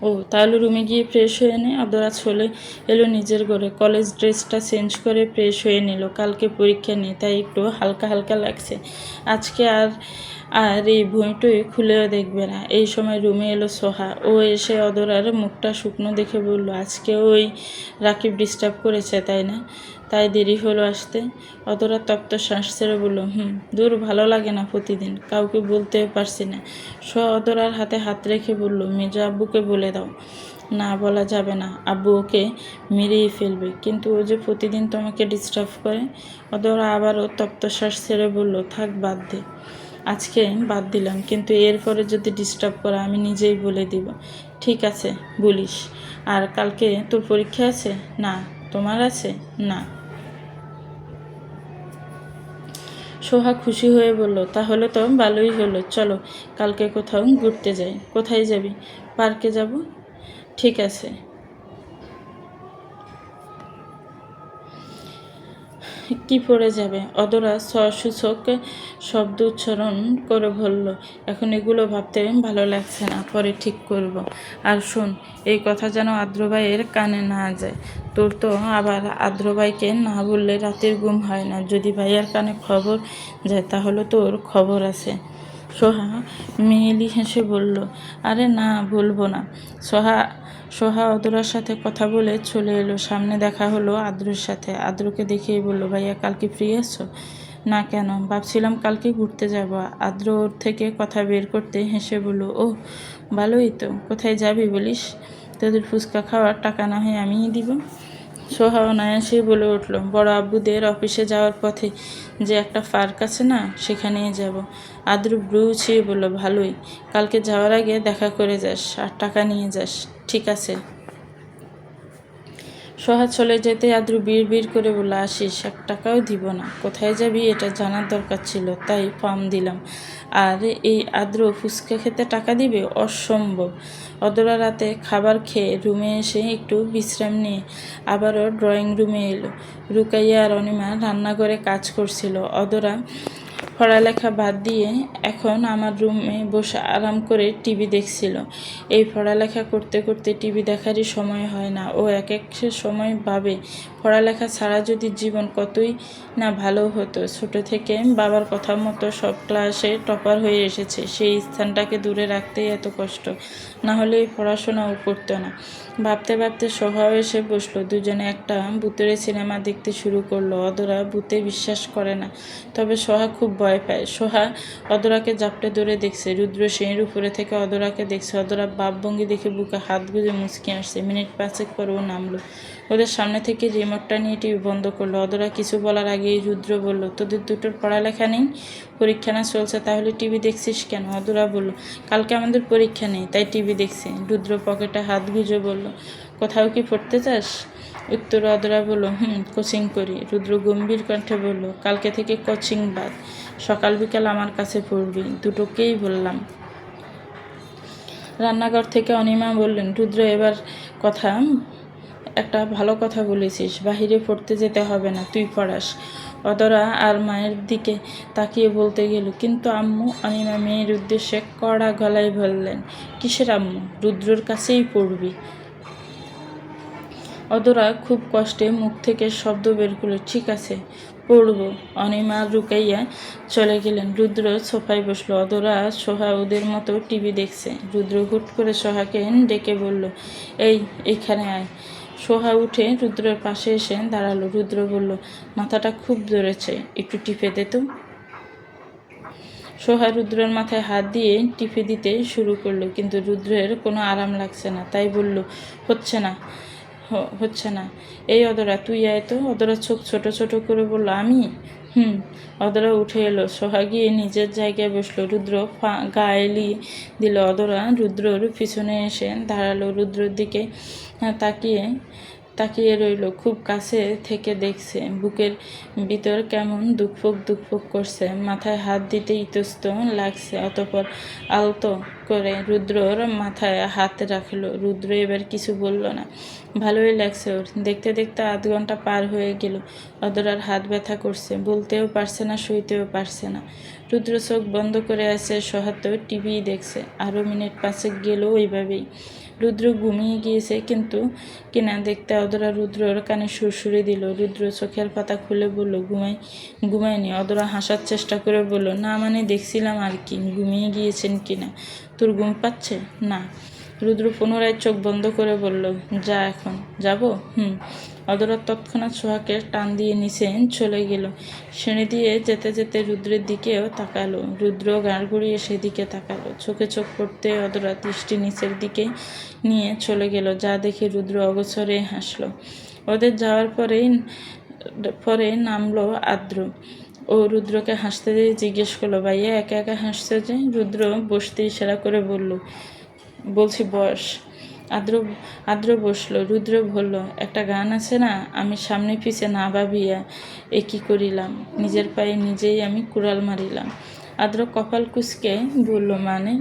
ও, তাহলে রুমে গিয়ে ফ্রেশ হয়ে নে। অদরা চলে এলো নিজের ঘরে। কলেজ ড্রেসটা চেঞ্জ করে ফ্রেশ হয়ে নিল। কালকে পরীক্ষা নেই, তাই একটু হালকা হালকা লাগছে আজকে। আর এই বইটই খুলেও দেখবে না। এই সময় রুমে এলো সোহা। ও এসে অদরার মুখটা শুকনো দেখে বলল, আজকে ওই রাকিব ডিস্টার্ব করেছে, তাই না? তাই দেরি হলো আসতে? অদরা তপ্ত শ্বাস ছেড়ে বলল, দূর, ভালো লাগে না প্রতিদিন, কাউকে বলতেও পারছি না। অদরার হাতে হাত রেখে বলল, মেজো আব্বুকে বলে দাও। না, বলা যাবে না, আব্বু ওকে মেরেই ফেলবে। কিন্তু ও যে প্রতিদিন তোমাকে ডিস্টার্ব করে। অদরা আবারও তপ্ত শ্বাস ছেড়ে বলল, থাক, বাদ দে। আজকে বাদ দিলাম, কিন্তু এরপরে যদি ডিস্টার্ব করে আমি নিজেই বলে দিব। ঠিক আছে, বলিস। আর কালকে তোর পরীক্ষা আছে? না, তোমার আছে? না। সোহা খুশি হয়ে বলল, তাহলে তো ভালোই হলো, চলো কালকে কোথাও ঘুরতে যাই। কোথায় যাবি? পার্কে যাব। ঠিক আছে। কি পড়ে যাবে? অদরা সসূচক শব্দ উচ্চারণ করে বলল, এখন এগুলো ভাবতে ভালো লাগছে না, পরে ঠিক করব। আর শোন, এই কথা যেন আদ্রভাইয়ের কানে না যায়। তোর তো আবার আদ্রভাইকে না বললে রাতের ঘুম হয় না। যদি ভাইয়ার কানে খবর যায় তাহলে তোর খবর আছে। সোহা মেয়েলি হেসে বলল, আরে না, বলবো না। সোহা অদরার সাথে কথা বলে চলে এলো। সামনে দেখা হলো আদ্রুর সাথে। আদ্রকে দেখেই বলল, ভাইয়া কালকে ফ্রি আছো? না, কেন? ভাবছিলাম কালকে ঘুরতে যাব। আদ্র ওর থেকে কথা বের করতে হেসে বলল, ও ভালোই তো। কোথায় যাবি বলিস? তোদের ফুচকা খাওয়ার টাকা না হয় আমিই দিব। সোহা অনায়াসে বলে উঠল, বড় আব্বুদের অফিসে যাওয়ার পথে যে একটা পার্ক আছে না, সেখানেই যাব। আদ্রু ব্রু ছিঁড়ে বলল, ভালোই। কালকে যাওয়ার আগে দেখা করে যাস আর টাকা নিয়ে যাস। ঠিক আছে। সোহা চলে যেতে আদ্রু বিড় করে বলল, আসিস, 1 টাকাও দিব না। কোথায় যাবি এটা জানার দরকার ছিল, তাই পাম দিলাম। আর এই আদ্র ফুচকা খেতে টাকা দিবে? অসম্ভব। অদরা রাতে খাবার খেয়ে রুমে এসে একটু বিশ্রাম নিয়ে আবারও ড্রয়িং রুমে এলো। রুকাইয়া আর অনিমা রান্নাঘরে কাজ করছিল। অদরা পড়ালেখা বাদ দিয়ে এখন আমার রুমে বসে আরাম করে টিভি দেখছিল। এই পড়ালেখা করতে করতে টিভি দেখারই সময় হয় না। ও এক সময় ভাবে, পড়ালেখা ছাড়া যদি জীবন কতই না ভালো হতো। ছোট থেকে বাবার কথা মতো সব ক্লাসে টপার হয়ে এসেছে। সেই স্থানটাকে দূরে রাখতেই এত কষ্ট, না হলে এই পড়াশোনাও করতো না। ভাবতে ভাবতে সোহাও এসে বসলো। দুজনে একটা ভূতের সিনেমা দেখতে শুরু করলো। অদরা ভূতে বিশ্বাস করে না, তবে সোহা খুব ভয় পায়। সোহা অদরাকে জাপটে ধরে দেখছে। রুদ্র সিঁড়ির উপরে থেকে অদরাকে দেখছে। অদরা ভাবভঙ্গি দেখে বুকে হাত গুঁজে মুচকি আসছে। মিনিট 5 পর ও নামলো। ওদের সামনে থেকে রিমোটটা নিয়ে টিভি বন্ধ করলো। অদরা কিছু বলার আগেই রুদ্র বলল, তোদের দুটোর পড়ালেখা নেই? পরীক্ষা না চলছে, তাহলে টিভি দেখছিস কেন? অদরা বলল, কালকে আমাদের পরীক্ষা নেই, তাই টিভি দেখছি। রুদ্র পকেটে হাত গুঁজে বলল, কোথাও কি পড়তে চাস? উত্তর অদরা বলল, কোচিং করি। রুদ্র গম্ভীর কণ্ঠে বলল, কালকে থেকে কোচিং বাদ, সকাল বিকাল আমার কাছে পড়বি। দুটোকেই বললাম। রান্নাঘর থেকে অনিমা বললেন, রুদ্র, এবার কথা একটা ভালো কথা বলেছিস। বাহিরে পড়তে যেতে হবে না, তুই পড়াস। অদরা আর মায়ের দিকে তাকিয়ে বলতে গেল, কিন্তু আম্মু। অনিমা মেয়ের উদ্দেশ্যে কড়া গলায় বললেন, কিসের আম্মু? রুদ্রর কাছেই পড়বি। অদরা খুব কষ্টে মুখ থেকে শব্দ বের করল, ঠিক আছে, পড়ব। অনিমা রুকাইয়া চলে গেলেন। রুদ্র সোফায় বসলো। অদরা সোহা ওদের মতো টিভি দেখছে। রুদ্র হুট করে সোহাকে ডেকে বলল, এইখানে আয়। সোহা উঠে রুদ্রের পাশে এসে দাঁড়ালো। রুদ্র বলল, মাথাটা খুব ধরেছে, একটু টিপে দে তো। সোহা রুদ্রের মাথায় হাত দিয়ে টিপে দিতে শুরু করলো, কিন্তু রুদ্রের কোনো আরাম লাগছে না। তাই বলল, হচ্ছে না। এই অদরা, তুই আয় তো। অদরা চোখ ছোট ছোট করে বলল, আমি? অদরা উঠে এলো। সোহা গিয়ে নিজের জায়গায় বসলো। রুদ্র গা এলিয়ে দিল। অদরা রুদ্রর পিছনে এসে দাঁড়ালো। রুদ্রর দিকে তাকিয়ে তাকিয়ে রইল। খুব কাছে থেকে দেখছে। বুকের ভিতর কেমন দুকফুক করছে। মাথায় হাত দিতে ইতস্ত লাগছে। অতঃপর আলতো করে রুদ্রর মাথায় হাত রাখলো। রুদ্র এবার কিছু বলল না। ভালোই লাগছে ওর। দেখতে দেখতে 1/2 ঘন্টা পার হয়ে গেল। অদরার হাত ব্যথা করছে, বলতেও পারছে না, সইতেও পারছে না। রুদ্র চোখ বন্ধ করে আছে। সোহাত টিভি দেখছে। আরও মিনিট 5 গেল ওইভাবেই। রুদ্র ঘুমিয়ে গিয়েছে কিন্তু কিনা দেখতে অদরা রুদ্রর কানে সুরসুরি দিল। রুদ্র চোখের পাতা খুলে বলল, ঘুমায়নি। অদরা হাসার চেষ্টা করে বলল, না মানে দেখছিলাম আর কি, ঘুমিয়ে গিয়েছেন কিনা। তোর ঘুম পাচ্ছে? না। রুদ্র পুনরায় চোখ বন্ধ করে বলল, যা এখন। যাব? অদরা তৎক্ষণাৎ সোহাকে টান দিয়ে নিচে চলে গেল। সিঁড়ি দিয়ে যেতে যেতে রুদ্রের দিকেও তাকালো। রুদ্র গাড় ঘুরিয়ে সেদিকে তাকালো। চোখে চোখ পড়তে অদরা দৃষ্টি নিচের দিকে নিয়ে চলে গেল। যা দেখে রুদ্র অগোচরে হাসলো। ওদের যাওয়ার পরে নামলো আদ্র। ও রুদ্রকে হাসতে দিয়ে জিজ্ঞেস করলো, ভাইয়া একা একা হাসছে যে? রুদ্র বসতে ইশারা করে বলছি বস। আদ্র আদ্র বসলো। রুদ্র বলল, একটা গান আছে না, আমি সামনে পিছে না ভাবিয়া এ কি করিলাম, নিজের পায়ে নিজেই আমি কুড়াল মারিলাম। আদ্র কপাল কুঁচকে বলল, মানে?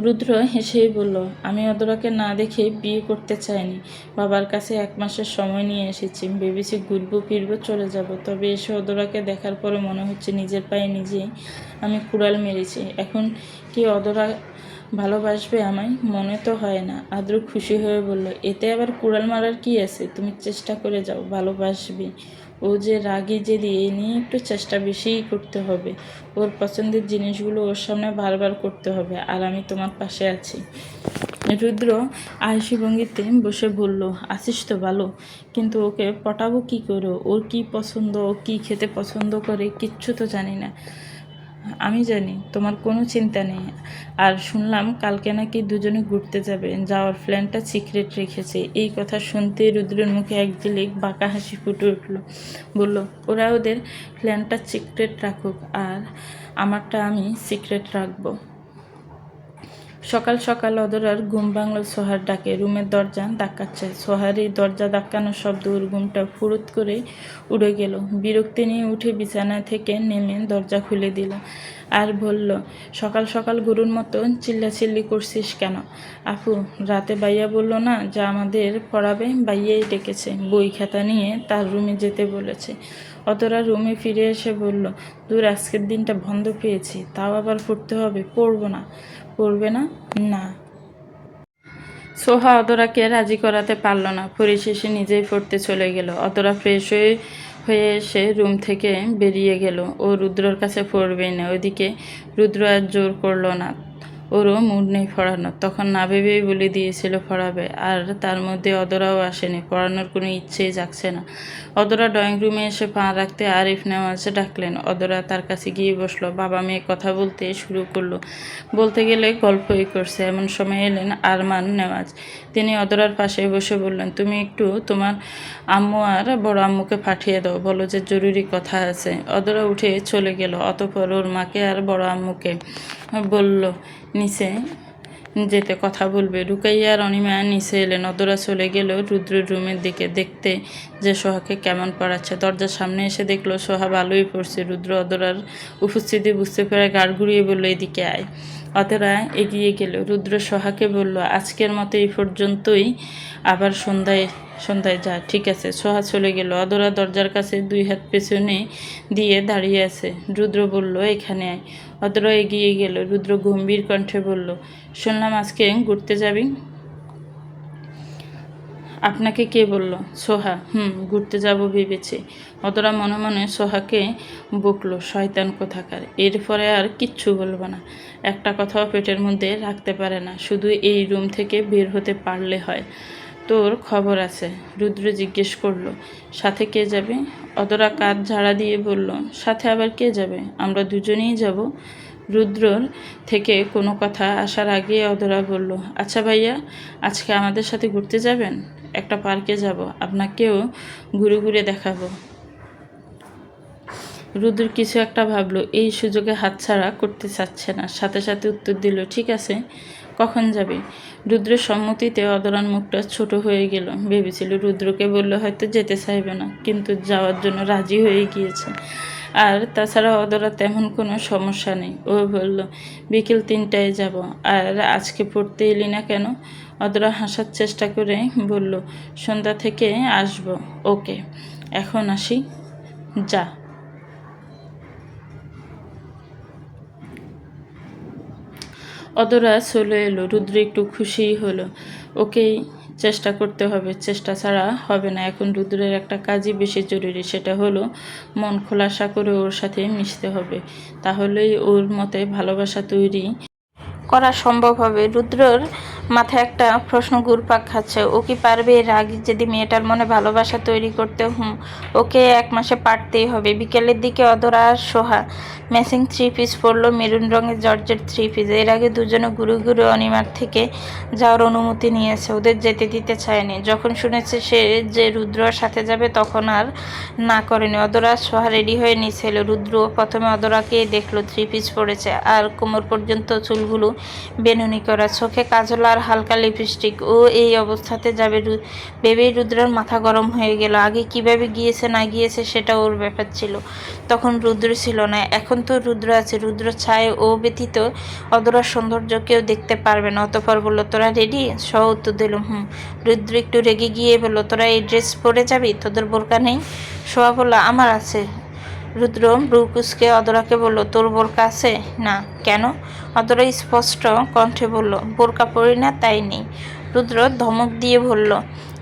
রুদ্র হেসেই বলল, আমি অদরাকে না দেখে বিয়ে করতে চাইনি। বাবার কাছে 1 মাসের সময় নিয়ে এসেছি, ভেবেছি ঘুরবো ফিরবো চলে যাব। তবে এসে অদরাকে দেখার পরে মনে হচ্ছে নিজের পায়ে নিজেই আমি কুড়াল মেরেছি। এখন কি অদরা ভালোবাসবে আমায়? মনে তো হয় না। আদ্র খুশি হয়ে বলল, এতে আবার কুড়াল মারার কি আছে? তুমি চেষ্টা করে যাও, ভালোবাসবে। ও যে রাগী জেদি, এ নিয়ে একটু চেষ্টা বেশিই করতে হবে। ওর পছন্দের জিনিসগুলো ওর সামনে বারবার করতে হবে, আর আমি তোমার পাশে আছি। রুদ্র আয়েসি ভঙ্গিতে বসে বলল, আছিস তো ভালো, কিন্তু ওকে পটাবো কী করে? ওর কি পছন্দ, ও কী খেতে পছন্দ করে, কিচ্ছু তো জানি না। আমি জানি, তোমার কোনো চিন্তা নেই। আর শুনলাম কালকে নাকি দুজনে ঘুরতে যাবে, যাওয়ার প্ল্যানটা সিক্রেট রেখেছে। এই কথা শুনতেই রুদ্রের মুখে এক ঝিলিক বাঁকা হাসি ফুটে উঠল। বলল, ওরা ওদের প্ল্যানটা সিক্রেট রাখুক, আর আমারটা আমি সিক্রেট রাখবো। সকাল সকাল অদরার ঘুম ভাঙল সোহার ডাকে। রুমের দরজা ধাক্কাচ্ছে। সোহার এই দরজা ধাক্কানোর শব্দ ওর ঘুমটা ফুরুত করে উড়ে গেল। বিরক্তি নিয়ে উঠে বিছানা থেকে নেমে দরজা খুলে দিল আর বলল, সকাল সকাল গরুর মতো চিল্লাচিল্লি করছিস কেন? আপু, রাতে বাইয়া বলল না যে আমাদের পড়াবে? বাইয়াই ডেকেছে, বই খাতা নিয়ে তার রুমে যেতে বলেছে। অতরা রুমে ফিরে এসে বলল, দূর, আজকের দিনটা বন্ধ পেয়েছি, তাও আবার পড়তে হবে? পড়বো না। পড়বে না? না। সোহা অদরাকে রাজি করাতে পারল না। পরিশেষে নিজেই পড়তে চলে গেল। অদরা ফ্রেশ হয়ে এসে রুম থেকে বেরিয়ে গেল। ও রুদ্রর কাছে পড়বেই না। ওইদিকে রুদ্র আর জোর করল না, ওরও মুড নেই পড়ানোর। তখন না ভেবেই বলে দিয়েছিল পড়াবে, আর তার মধ্যে অদরাও আসেনি। পড়ানোর কোনো ইচ্ছেই জাগছে না। অদরা ড্রয়িং রুমে এসে পা রাখতে আরিফ নেওয়াজ ডাকলেন। অদরা তার কাছে গিয়ে বসলো। বাবা মেয়ে কথা বলতে শুরু করলো। বলতে গেলে গল্পই করছে। এমন সময় এলেন আরমান নেওয়াজ। তিনি অদরার পাশে বসে বললেন, তুমি একটু তোমার আম্মু আর বড় আম্মুকে পাঠিয়ে দাও, বলো যে জরুরি কথা আছে। অদরা উঠে চলে গেল। অতঃপর ওর মাকে আর বড় আম্মুকে বলল নিচে যেতে, কথা বলবে। রুকাইয়া আর অনিমা নিচে এলেন। অদরা চলে গেল রুদ্রের রুমের দিকে, দেখতে যে সোহাকে কেমন পড়াচ্ছে। দরজার সামনে এসে দেখলো সোহা ভালোই পড়ছে। রুদ্র অদরার উপস্থিতি বুঝতে পেরে গাড় ঘুরিয়ে বলল, এদিকে আয়। অদরা এগিয়ে গেল। রুদ্র সোহাকে বলল, আজকের মতো এই পর্যন্তই, আবার সন্ধ্যায় সন্ধ্যায় যা। ঠিক আছে। সোহা চলে গেল। অদরা দরজার কাছে 2 হাত পেছনে দিয়ে দাঁড়িয়ে আছে। রুদ্র বলল, এখানে আয়। অদরা এগিয়ে গেল। রুদ্র গম্ভীর কণ্ঠে বলল, শুনলাম আজকে ঘুরতে যাবি। আপনাকে কে বলল? সোহা। ঘুরতে যাব ভেবেছি। অদরা মনে মনে সোহাকে বকলো, শয়তান কোথাকার। এরপরে আর কিচ্ছু বলবো না। একটা কথাও পেটের মধ্যে রাখতে পারে না, শুধু এই রুম থেকে বের হতে পারলে হয়। তোর খবর আছে? রুদ্র জিজ্ঞেস করলো। সাথে কে যাবে? অদরা কাঁধ ঝাড়া দিয়ে বলল, সাথে আবার কে যাবে? আমরা দুজনেই যাব। রুদ্রর থেকে কোনো কথা আসার আগে অদরা বলল, আচ্ছা ভাইয়া, আজকে আমাদের সাথে ঘুরতে যাবেন? একটা পার্কে যাব, আপনাকেও ঘুরে ঘুরে দেখাবো। রুদ্র কিছু একটা ভাবলো, এই সুযোগে হাতছাড়া করতে চাচ্ছে না। সাথে সাথে উত্তর দিল, ঠিক আছে। কখন যাবে? রুদ্রের সম্মতিতে অদরার মুখটা ছোট হয়ে গেল। ভেবেছিল রুদ্রকে বললে হয়তো যেতে চাইবে না, কিন্তু যাওয়ার জন্য রাজি হয়ে গিয়েছে। আর তাছাড়া অদরা তেমন কোনো সমস্যা নেই। ও বলল, বিকেল 3টায় যাব। আর আজকে পড়তে এলি না কেন? অদরা হাসার চেষ্টা করে বলল, সন্ধ্যা থেকে আসব। ওকে, এখন আসি, যা। অদরা চলে এলো। রুদ্র একটু খুশিই হলো। ওকেই চেষ্টা করতে হবে, চেষ্টা ছাড়া হবে না। এখন রুদ্রের একটা কাজই বেশি জরুরি, সেটা হলো মন খোলাসা করে ওর সাথে মিশতে হবে। তাহলেই ওর মতে ভালোবাসা তৈরি করা সম্ভব হবে। রুদ্রর মাথায় একটা প্রশ্ন ঘুরপাক খাচ্ছে, ও কি পারবে এর আগে যদি মেয়েটার মনে ভালোবাসা তৈরি করতে? ওকে 1 মাসে পারতেই হবে। বিকেলের দিকে অদরা আর সোহা ম্যাচিং 3 পিস পরলো, মেরুন রঙের জর্জের 3 পিস। এর আগে দুজনে ঘুরে ঘুরে অনিমার থেকে যাওয়ার অনুমতি নিয়েছে, ওদের যেতে দিতে চায়নি। যখন শুনেছে সে যে রুদ্রর সাথে যাবে, তখন আর না করেনি। অদরা সোহা রেডি হয়ে নিচে এলো। রুদ্র প্রথমে অদরাকেই দেখলো, 3 পিস পরেছে আর কোমর পর্যন্ত চুলগুলো বেনুনি করা, চোখে কাজল আর হালকা লিপস্টিক। ও এই অবস্থাতে যাবে ভেবেই রুদ্রের মাথা গরম হয়ে গেল। আগে কিভাবে গিয়েছে না গিয়েছে সেটা ওর ব্যাপার ছিল, তখন রুদ্র ছিল না। এখন তো রুদ্র আছে, রুদ্র ছায় ও ব্যতীত অধরার সৌন্দর্য কেউ দেখতে পারবে না। অতঃপর বলল, তোরা রেডি? সহ উত্তর দিল, রুদ্র একটু রেগে গিয়ে বলল, তোরা এই ড্রেস পরে যাবি? তোদের বোরকা নেই? সোহা বলল, আমার আছে। রুদ্র ব্রু কুঁচকে অধরাকে বলল, তোর বোরকা আছে? না। কেন? অধরা স্পষ্ট কণ্ঠে বলল, বোরকা পরি না তাই নেই। রুদ্র ধমক দিয়ে বলল,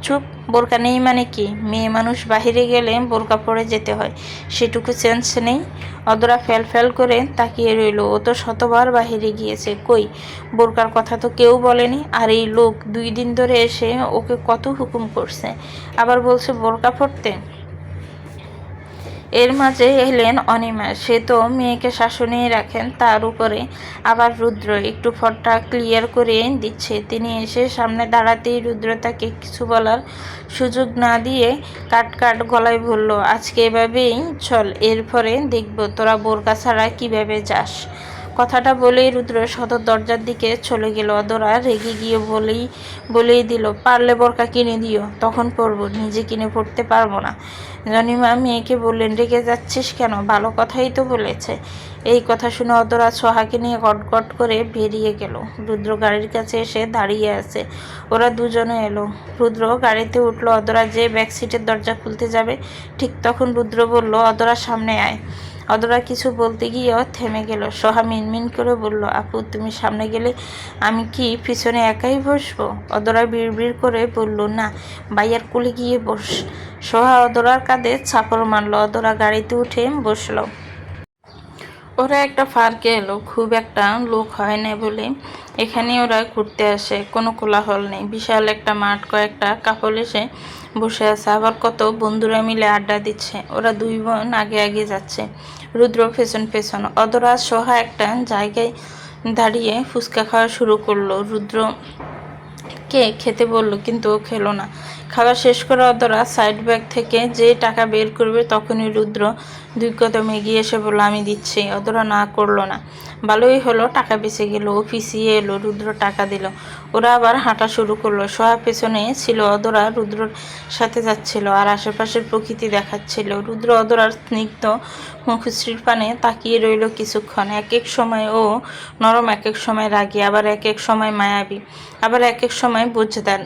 চুপ, বোরকা নেই মানে কি? মেয়ে মানুষ বাহিরে গেলে বোরকা পরে যেতে হয়, সেটুকু সেন্স নেই? অধরা ফ্যাল ফ্যাল করে তাকিয়ে রইল। ও তো শতবার বাহিরে গিয়েছে, কই বোরকার কথা তো কেউ বলেনি। আর এই লোক 2 দিন ধরে এসে ওকে কত হুকুম করছে, আবার বলছে বোরকা পরতে। এর মাঝে এলেন অনিমা, সে তো মেয়েকে শাসনেই রাখেন, তার উপরে আবার রুদ্র একটু ফটটা ক্লিয়ার করে দিচ্ছে। তিনি এসে সামনে দাঁড়াতেই রুদ্র তাকে কিছু বলার সুযোগ না দিয়ে কাট গলায় বলল, আজকে এভাবেই চল, এরপরে দেখব তোরা বোরকা ছাড়া কিভাবে যাস। কথাটা বলেই রুদ্র সদর দরজার দিকে চলে গেল। অধরা রেগে গিয়ে বলেই দিল, পারলে বোরকা কিনে দিও, তখন পরবো, নিজে কিনে পড়তে পারবো না। জনিমা মেয়েকে বললেন, রেগে যাচ্ছিস কেন? ভালো কথাই তো বলেছে। এই কথা শুনে অধরা সোহাকে নিয়ে গটগট করে বেরিয়ে গেল। রুদ্র গাড়ির কাছে এসে দাঁড়িয়ে আছে। ওরা দুজনে এলো। রুদ্র গাড়িতে উঠলো। অধরা যে ব্যাক সিটের দরজা খুলতে যাবে, ঠিক তখন রুদ্র বলল, অধরা সামনে আয়। অধরা কিছু বলতে গিয়েও থেমে গেল। সোহা মিনমিন করে বলল, আপু তুমি সামনে গেলে আমি কি পিছনে একাই বসবো? অধরা বিড়বিড় করে বলল, না, ভাইয়ার কোলে গিয়ে বস। সোহা অধরার কাঁধে চাপড় মারল। অধরা গাড়িতে উঠে বসল। ওরা একটা পার্কে এলো। খুব একটা লোক হয় না বলে এখানে ওরা ঘুরতে আসে। কোনো কোলাহল নেই। বিশাল একটা মাঠ, কয়েকটা কাপল এসে বসে আছে, আবার কত বন্ধুরা মিলে আড্ডা দিচ্ছে। ওরা 2 বোন আগে আগে যাচ্ছে, রুদ্র পেছন পেছন। অধরা সোহা একটা জায়গায় দাঁড়িয়ে ফুচকা খাওয়া শুরু করলো। রুদ্রকে খেতে বলল, কিন্তু ও খেলো না। খাওয়া শেষ করে অধরা সাইড ব্যাগ থেকে যে টাকা বের করবে, তখনই রুদ্র 2 কদম এগিয়ে এসে বলল, আমি দিচ্ছি। অধরা না করলো না। ভালোই হলো, টাকা বেঁচে গেল। ও পিছিয়ে এলো, রুদ্র টাকা দিল। ওরা আবার হাঁটা শুরু করলো। সোহা পেছনে ছিল, অধরা রুদ্রর সাথে যাচ্ছিল আর আশেপাশের প্রকৃতি দেখাচ্ছিল। রুদ্র অধরার স্নিগ্ধ মুখশ্রীর পানে তাকিয়ে রইল কিছুক্ষণ। এক এক সময় ও নরম, এক এক সময় রাগী, আবার এক এক সময় মায়াবী, আবার এক এক সময় বুঝদার।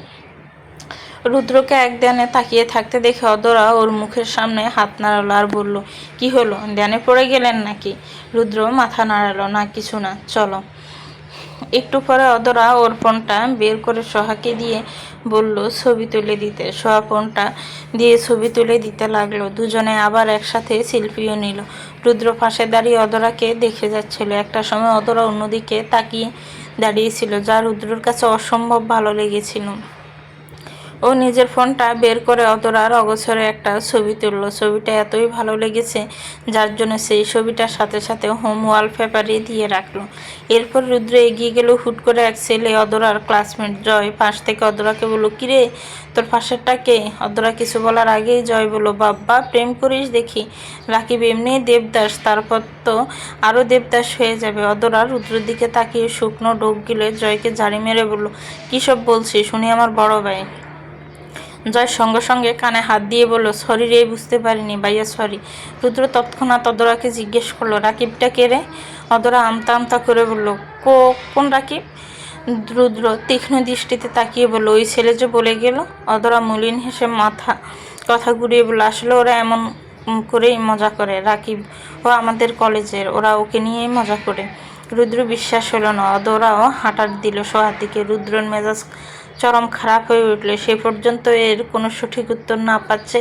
রুদ্রকে এক ধ্যানে তাকিয়ে থাকতে দেখে অধরা ওর মুখের সামনে হাত নাড়ালো আর বলল, কি হলো, ধ্যানে পড়ে গেলেন নাকি? রুদ্র মাথা নাড়ালো, না কিছু না, চলো। একটু পরে অধরা ওর ফোনটা বের করে সোহাকে দিয়ে বলল ছবি তুলে দিতে। সোহা ফোনটা দিয়ে ছবি তুলে দিতে লাগলো। দুজনে আবার একসাথে সেলফিও নিল। রুদ্র পাশে দাঁড়িয়ে অধরাকে দেখে যাচ্ছিল। একটা সময় অধরা অন্যদিকে তাকিয়ে দাঁড়িয়েছিল, যা রুদ্রর কাছে অসম্ভব ভালো লেগেছিল। ও নিজের ফোনটা বের করে অধরার অগোছরে একটা ছবি তুলল। ছবিটা এতই ভালো লেগেছে, যার জন্য সেই ছবিটার সাথে সাথে হোম ওয়ালপেপারে দিয়ে রাখলো। এরপর রুদ্র এগিয়ে গেল। হুট করে এক ছেলে, অধরার ক্লাসমেট জয়, পাশ থেকে অধরাকে বলল, কিরে তোর পাশেরটা কে? অধরা কিছু বলার আগেই জয় বলল, বাব্বা প্রেম করিস দেখি। রাকিব এমনি দেবদাস, তারপর তো আরও দেবদাস হয়ে যাবে। অধরা রুদ্রের দিকে তাকিয়ে শুকনো ডোক গিলে জয়কে ঝাড়ি মেরে বলল, কী সব বলছিস? শুনি আমার বড় ভাই। জয় সঙ্গে সঙ্গে কানে হাত দিয়ে বলল, সরি রে, বুঝতে পারিনি ভাইয়া, সরি। রুদ্র তৎক্ষণাৎ অধরাকে জিজ্ঞেস করলো, রাকিবটা কে রে? অধরা আমতা আমতা করে বলল, কোন রাকিব? রুদ্র তীক্ষ্ণ দৃষ্টিতে তাকিয়ে বলল, ওই ছেলে যে বলে গেল। অধরা মলিন হেসে কথা ঘুরিয়ে বলল, আসলে ওরা এমন করেই মজা করে। রাকিব ও আমাদের কলেজের, ওরা ওকে নিয়েই মজা করে। রুদ্র বিশ্বাস হলো না। অধরাও হাঁটার দিল সোহার দিকে। রুদ্রর মেজাজ চরম খারাপ হয়ে উঠল। সে পর্যন্ত এর কোনো সঠিক উত্তর না পাচ্ছে,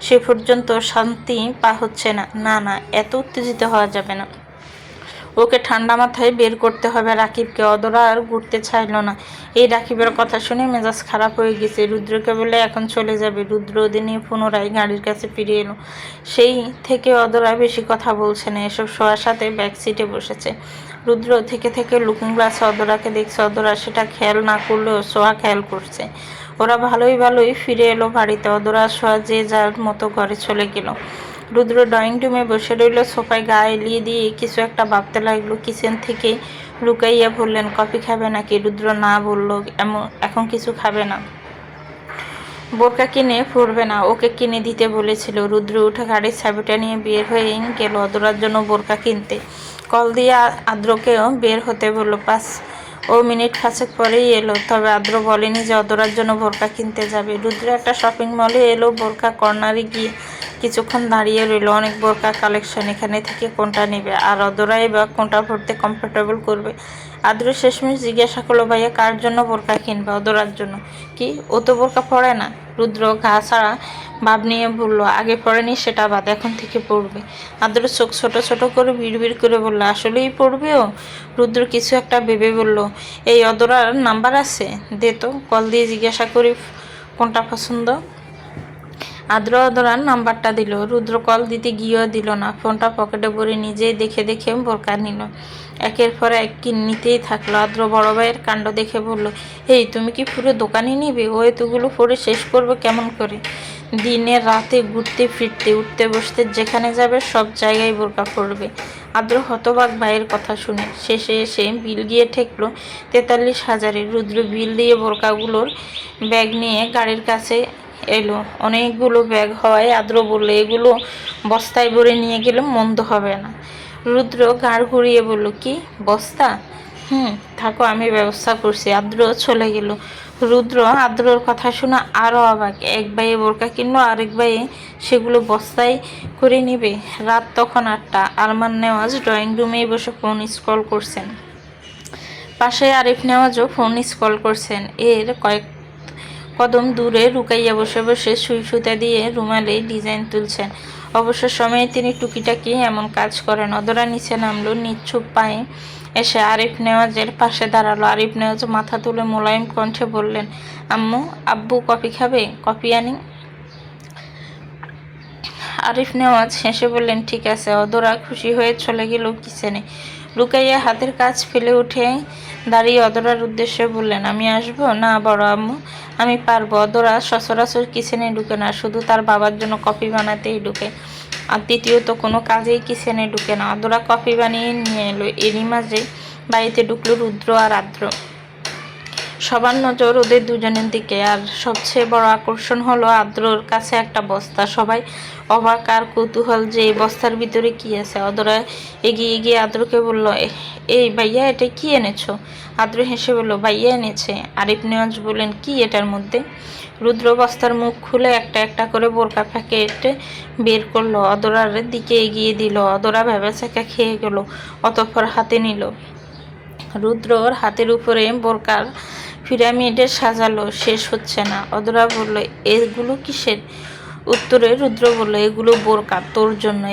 সে পর্যন্ত শান্তি হচ্ছে না। না, এত উত্তেজিত হওয়া যাবে না। ওকে ঠান্ডা মাথায় বের করতে হবে রাকিবকে। অধরা আর ঘুরতে চাইল না। এই রাকিবের কথা শুনে মেজাজ খারাপ হয়ে গেছে। রুদ্রকে বলে এখন চলে যাবে। রুদ্র ওদের নিয়ে পুনরায় গাড়ির কাছে ফিরে এলো। সেই থেকে অধরা বেশি কথা বলছে না, এসব সোয়ার সাথে ব্যাক সিটে বসেছে। রুদ্র থেকে থেকে লুকিং গ্লাসে অধরাকে দেখছে। অধরা সেটা খেয়াল না করলেও সোয়া খেয়াল করছে। ওরা ভালোই ফিরে এলো বাড়িতে। অধরা সোয়া যে যার মতো ঘরে চলে গেল। রুদ্র ড্রয়িং রুমে বসে রইল, সোফায় গা এলিয়ে দিয়ে কিছু একটা ভাবতে লাগলো। কিচেন থেকে লুকাইয়া বললেন, কফি খাবে নাকি? রুদ্র না বলল, এখন কিছু খাবে না, বোরকা কিনে পরবে না, ওকে কিনে দিতে বলেছিল। রুদ্র উঠে গাড়ির চাবিটা নিয়ে বের হয়ে গেল অদরার জন্য বোরকা কিনতে। কল দিয়ে আদ্রকেও বের হতে বলল। ও মিনিট 5 পরেই এলো, তবে আদ্র বলেনি যে অদরার জন্য বোরকা কিনতে যাবে। রুদ্র একটা শপিং মলে এলো, বোরকা কর্নারে গিয়ে কিছুক্ষণ দাঁড়িয়ে রইল। অনেক বোরকা কালেকশন, এখানে থেকে কোনটা নেবে, আর অদরাই বা কোনটা পরতে কমফোর্টেবল করবে। আদ্র শেষমেশ জিজ্ঞাসা করলো, ভাইয়া কার জন্য বোরকা কিনবে? অদরার জন্য। কি, ও তো বোরকা পরে না। রুদ্র ঘা ছাড়া ভাব নিয়ে বলল, আগে পড়েনি সেটা বাদ, এখন থেকে পড়বে। আদ্র চোখ ছোট ছোট করে বিড়বিড় করে বলল, আসলেই পড়বে ও? রুদ্র কিছু একটা ভেবে বলল, এই অদরার নাম্বার আছে, দে তো, কল দিয়ে জিজ্ঞাসা করি কোনটা পছন্দ। আদ্র অদরার নাম্বারটা দিল। রুদ্র কল দিতে গিয়েও দিল না, ফোনটা পকেটে ভরে নিজেই দেখে দেখে বোরকা নিল। একের পর এক নিতেই থাকলো। আদ্র বড় ভাইয়ের কাণ্ড দেখে বলল, এই তুমি কি পুরো দোকানই নিবে? ও এতগুলো পরে শেষ করবে কেমন করে? দিনে রাতে ঘুরতে ফিরতে উঠতে বসতে যেখানে যাবে সব জায়গায় বোরকা পরবে। আদ্র হতবাক ভাইয়ের কথা শুনে। শেষে এসে বিল গিয়ে ঠেকলো 43,000। রুদ্র বিল দিয়ে বোরকাগুলোর ব্যাগ নিয়ে গাড়ির কাছে এলো। অনেকগুলো ব্যাগ হওয়ায় আদ্র বলল, এগুলো বস্তায় ভরে নিয়ে গেলে মন্দ হবে না। রুদ্র ঘাড় ঘুরিয়ে বলল, কি বস্তা? থাকো, আমি ব্যবস্থা করছি। আদ্র চলে গেল। রুদ্র আদ্রর কথা শুনে আরও অবাক। এক ভাইয়ে বোরকা কিনলো, আরেক ভাইয়ে সেগুলো বস্তায় করে নিবে। রাত তখন 8টা। আরমান নেওয়াজ ড্রয়িং রুমেই বসে ফোন স্ক্রল করছেন। পাশে আরিফ নেওয়াজও ফোন স্ক্রল করছেন। এর কয়েক কদম দূরে রুকাইয়া বসে বসে সুই সুতা দিয়ে রুমালে ডিজাইন তুলছেন। অবসর সময়ে তিনি টুকিটাকি এমন কাজ করেন। অদরা নিচে নামলো, নিচ্ছুপ পায়ে এসে আরিফ নেওয়াজের পাশে দাঁড়ালো। আরিফ নেওয়াজ মাথা তুলে মোলায়েম কণ্ঠে বললেন, আব্বু কফি খাবে? কফি আনি? আরিফ নেওয়াজ হেসে বললেন, ঠিক আছে। অদরা খুশি হয়ে চলে গেল কিচেনে। রুকাইয়া হাতের কাজ ফেলে উঠে দাঁড়িয়ে অদরার উদ্দেশ্যে বললেন, আমি আসবো? না বড় আম্মু, আমি পারবো। অদরা সচরাচর কিচেনে ঢুকে না, শুধু তার বাবার জন্য কফি বানাতেই ঢুকে, আর দ্বিতীয়ত কোনো কাজেই কিচেনে ঢুকে না। অদরা কফি বানিয়ে নিয়ে এলো। এরই মাঝে বাড়িতে ঢুকলো রুদ্র আর আদ্র। সবার নজর ওদের দুজনের দিকে, আর সবচেয়ে বড় আকর্ষণ হলো আদ্রর কাছে একটা বস্তা। সবাই অবাক আর কৌতূহল যে এই বস্তার ভিতরে কি আছে। অদরা এগিয়ে গিয়ে আদ্রকে বলল, এই ভাইয়া, এটা কি এনেছো? আদ্র হেসে বলল, ভাইয়া এনেছে। আরিফ নেওয়াজ বললেন, কি এটার মধ্যে? রুদ্র বস্তার মুখ খুলে একটা একটা করে বোরকা প্যাকেট বের করলো, অদরার দিকে এগিয়ে দিল। অদরা ভেবেচাকা খেয়ে গেল, অতঃপর হাতে নিল। রুদ্রর হাতের উপরে বোরকার পিরামিডে সাজালো, শেষ হচ্ছে না। অদরা বলল, এগুলো কিসের? উত্তরে রুদ্র বলল, এগুলো বোরকা, তোর জন্য।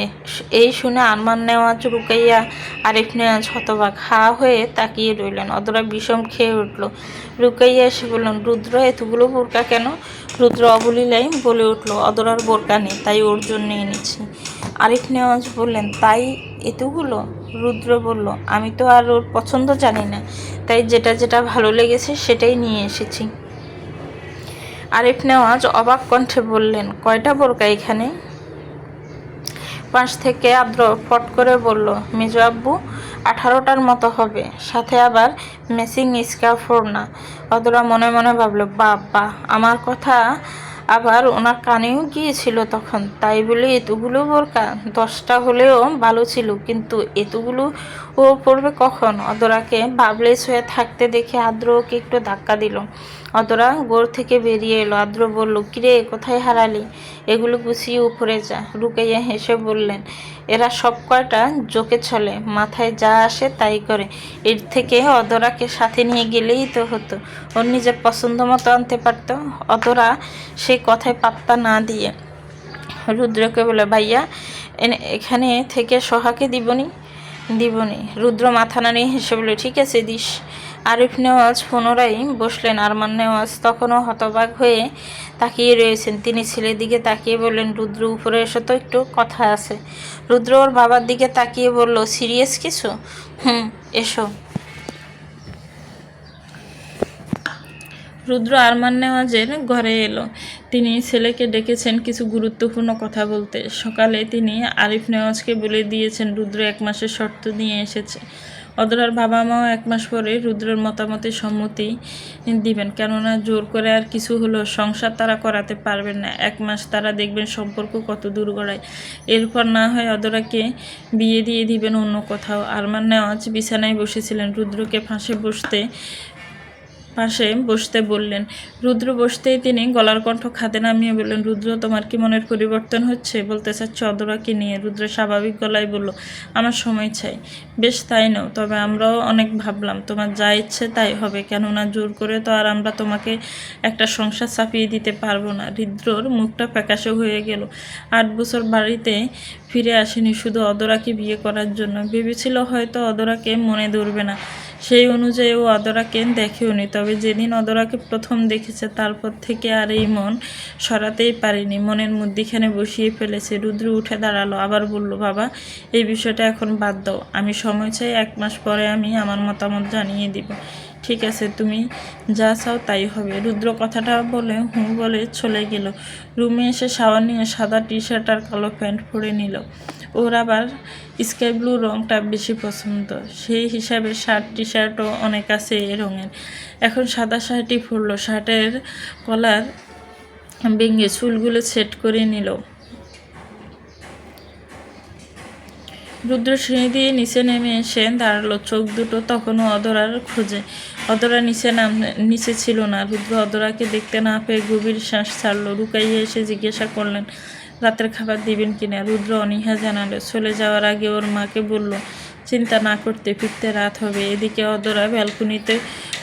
এই শুনে আরমান নেওয়াজ, রুকাইয়া, আরিফ নেওয়াজ হতবাক হা হয়ে তাকিয়ে রইলেন। অদরা বিষম খেয়ে উঠল। রুকাইয়া এসে বললেন, রুদ্র, এতগুলো বোরকা কেন? রুদ্র অবলীলায় বলে উঠল, অদরার বোরকা নেই, তাই ওর জন্য এনেছি। আরিফ নেওয়াজ বললেন, তাই এতগুলো? রুদ্র বলল, আমি তো আর ওর পছন্দ জানি না, তাই যেটা যেটা ভালো লেগেছে সেটাই নিয়ে এসেছি। আরিফ নেওয়াজ অবাক কণ্ঠে বললেন, কয়টা বোরকা এখানে? পাশ থেকে আদ্র ফট করে বলল, মেজো আব্বু, 18টার মতো হবে, সাথে আবার ম্যাচিং স্কার্ফও না। অদরা মনে মনে ভাবল, বাবা, আমার কথা আবার ওনার কানেও গিয়েছিল তখন, তাই বলে এতগুলো বোরকা? 10টা হলেও ভালো ছিল, কিন্তু এতগুলো ও পড়বে কখন? অদরাকে ভাবলেস হয়ে থাকতে দেখে আদ্র ওকে একটু ধাক্কা দিল। অদরা গোর থেকে বেরিয়ে এলো। আদ্র বলল, কিরে, কোথায় হারালি? এগুলো গুছিয়ে উপরে যা। রুকাইয়া হেসে বললেন, এরা সব কয়টা জোকে চলে, মাথায় যা আসে তাই করে। এর থেকে অদরাকে সাথে নিয়ে গেলেই তো হতো, ওর নিজের পছন্দ মতো আনতে পারতো। অদরা সেই কথায় পাত্তা না দিয়ে রুদ্রকে বলে, ভাইয়া, এখানে থেকে সোহাকে দিবনি? রুদ্র মাথা নাড়িয়ে হেসে বলে, ঠিক আছে, দিস। আরিফ নেওয়াজ পুনরায় বসলেন। আরমান নেওয়াজ তখনও হতবাক হয়ে তাকিয়ে রয়েছেন। তিনি ছেলের দিকে তাকিয়ে বললেন, রুদ্র, উপরে এসো তো, একটু কথা আছে। রুদ্র ওর বাবার দিকে তাকিয়ে বলল, সিরিয়াস কিছু? এসো। রুদ্র আরমান নেওয়াজের ঘরে এলো। তিনি ছেলেকে ডেকেছেন কিছু গুরুত্বপূর্ণ কথা বলতে। সকালে তিনি আরিফ নেওয়াজকে বলে দিয়েছেন রুদ্র 1 মাসের শর্ত নিয়ে এসেছে। অদরার বাবা মাও 1 মাস পরে রুদ্রের মতামতে সম্মতি দিবেন, কেননা জোর করে আর কিছু হলো সংসার তারা করাতে পারবেন না। 1 মাস তারা দেখবেন সম্পর্ক কত দূর গড়ায়। এরপর না হয় অদরাকে বিয়ে দিয়ে দিবেন অন্য কোথাও। আরমান নেওয়াজ বিছানায় বসেছিলেন। রুদ্রকে পাশে বসতে বললেন। রুদ্র বসতেই তিনি গলার কণ্ঠ খাতে নামিয়ে বললেন, রুদ্র, তোমার কি মনের পরিবর্তন হচ্ছে? বলতে চাচ্ছ অদরাকে নিয়ে? রুদ্র স্বাভাবিক গলায় বলল, আমার সময় চাই। বেশ, তাই নাও। তবে আমরাও অনেক ভাবলাম, তোমার যা ইচ্ছে তাই হবে, কেননা জোর করে তো আর আমরা তোমাকে একটা সংসার চাপিয়ে দিতে পারবো না। রুদ্রর মুখটা ফ্যাকাশে হয়ে গেল। 8 বছর বাড়িতে ফিরে আসেনি শুধু অদরাকে বিয়ে করার জন্য। ভেবেছিল হয়তো অদরাকে মনে ধরবে না, সেই অনুযায়ী ও অদরাকে দেখেওনি। তবে যেদিন অদরাকে প্রথম দেখেছে তারপর থেকে আর এই মন সরাতেই পারেনি, মনের মধ্যিখানে বসিয়ে ফেলেছে। রুদ্র উঠে দাঁড়ালো, আবার বলল, বাবা, এই বিষয়টা এখন বাদ দাও। আমি সময় চাই, 1 মাস পরে আমি আমার মতামত জানিয়ে দিব। ঠিক আছে, তুমি যা চাও তাই হবে। রুদ্র কথাটা বলে বলে চলে গেল। রুমে এসে শাওয়ার নিয়ে সাদা টি-শার্ট আর কালো প্যান্ট পরে নিল। ওর আবার স্কাই ব্লু রঙটা বেশি পছন্দ, সেই হিসাবে শার্ট টি-শার্টও অনেক আছে এ রঙের। এখন সাদা শার্টই পরল। শার্টের কলার ভেঙে চুলগুলো সেট করে নিল। রুদ্র সিঁড়ি দিয়ে নিচে নেমে এসে দাঁড়ালো। চোখ দুটো তখনও অদরার খোঁজে। অদরা নিচে ছিল না। রুদ্র অদরাকে দেখতে না পেয়ে গভীর শ্বাস ছাড়ল। রুকাইয়া এসে জিজ্ঞাসা করলেন, রাতের খাবার দিবেন কিনা? রুদ্র অনীহা জানালো। চলে যাওয়ার আগে ওর মাকে বলল, চিন্তা না করতে, ফিরতে রাত হবে। এদিকে অদরা ব্যালকনিতে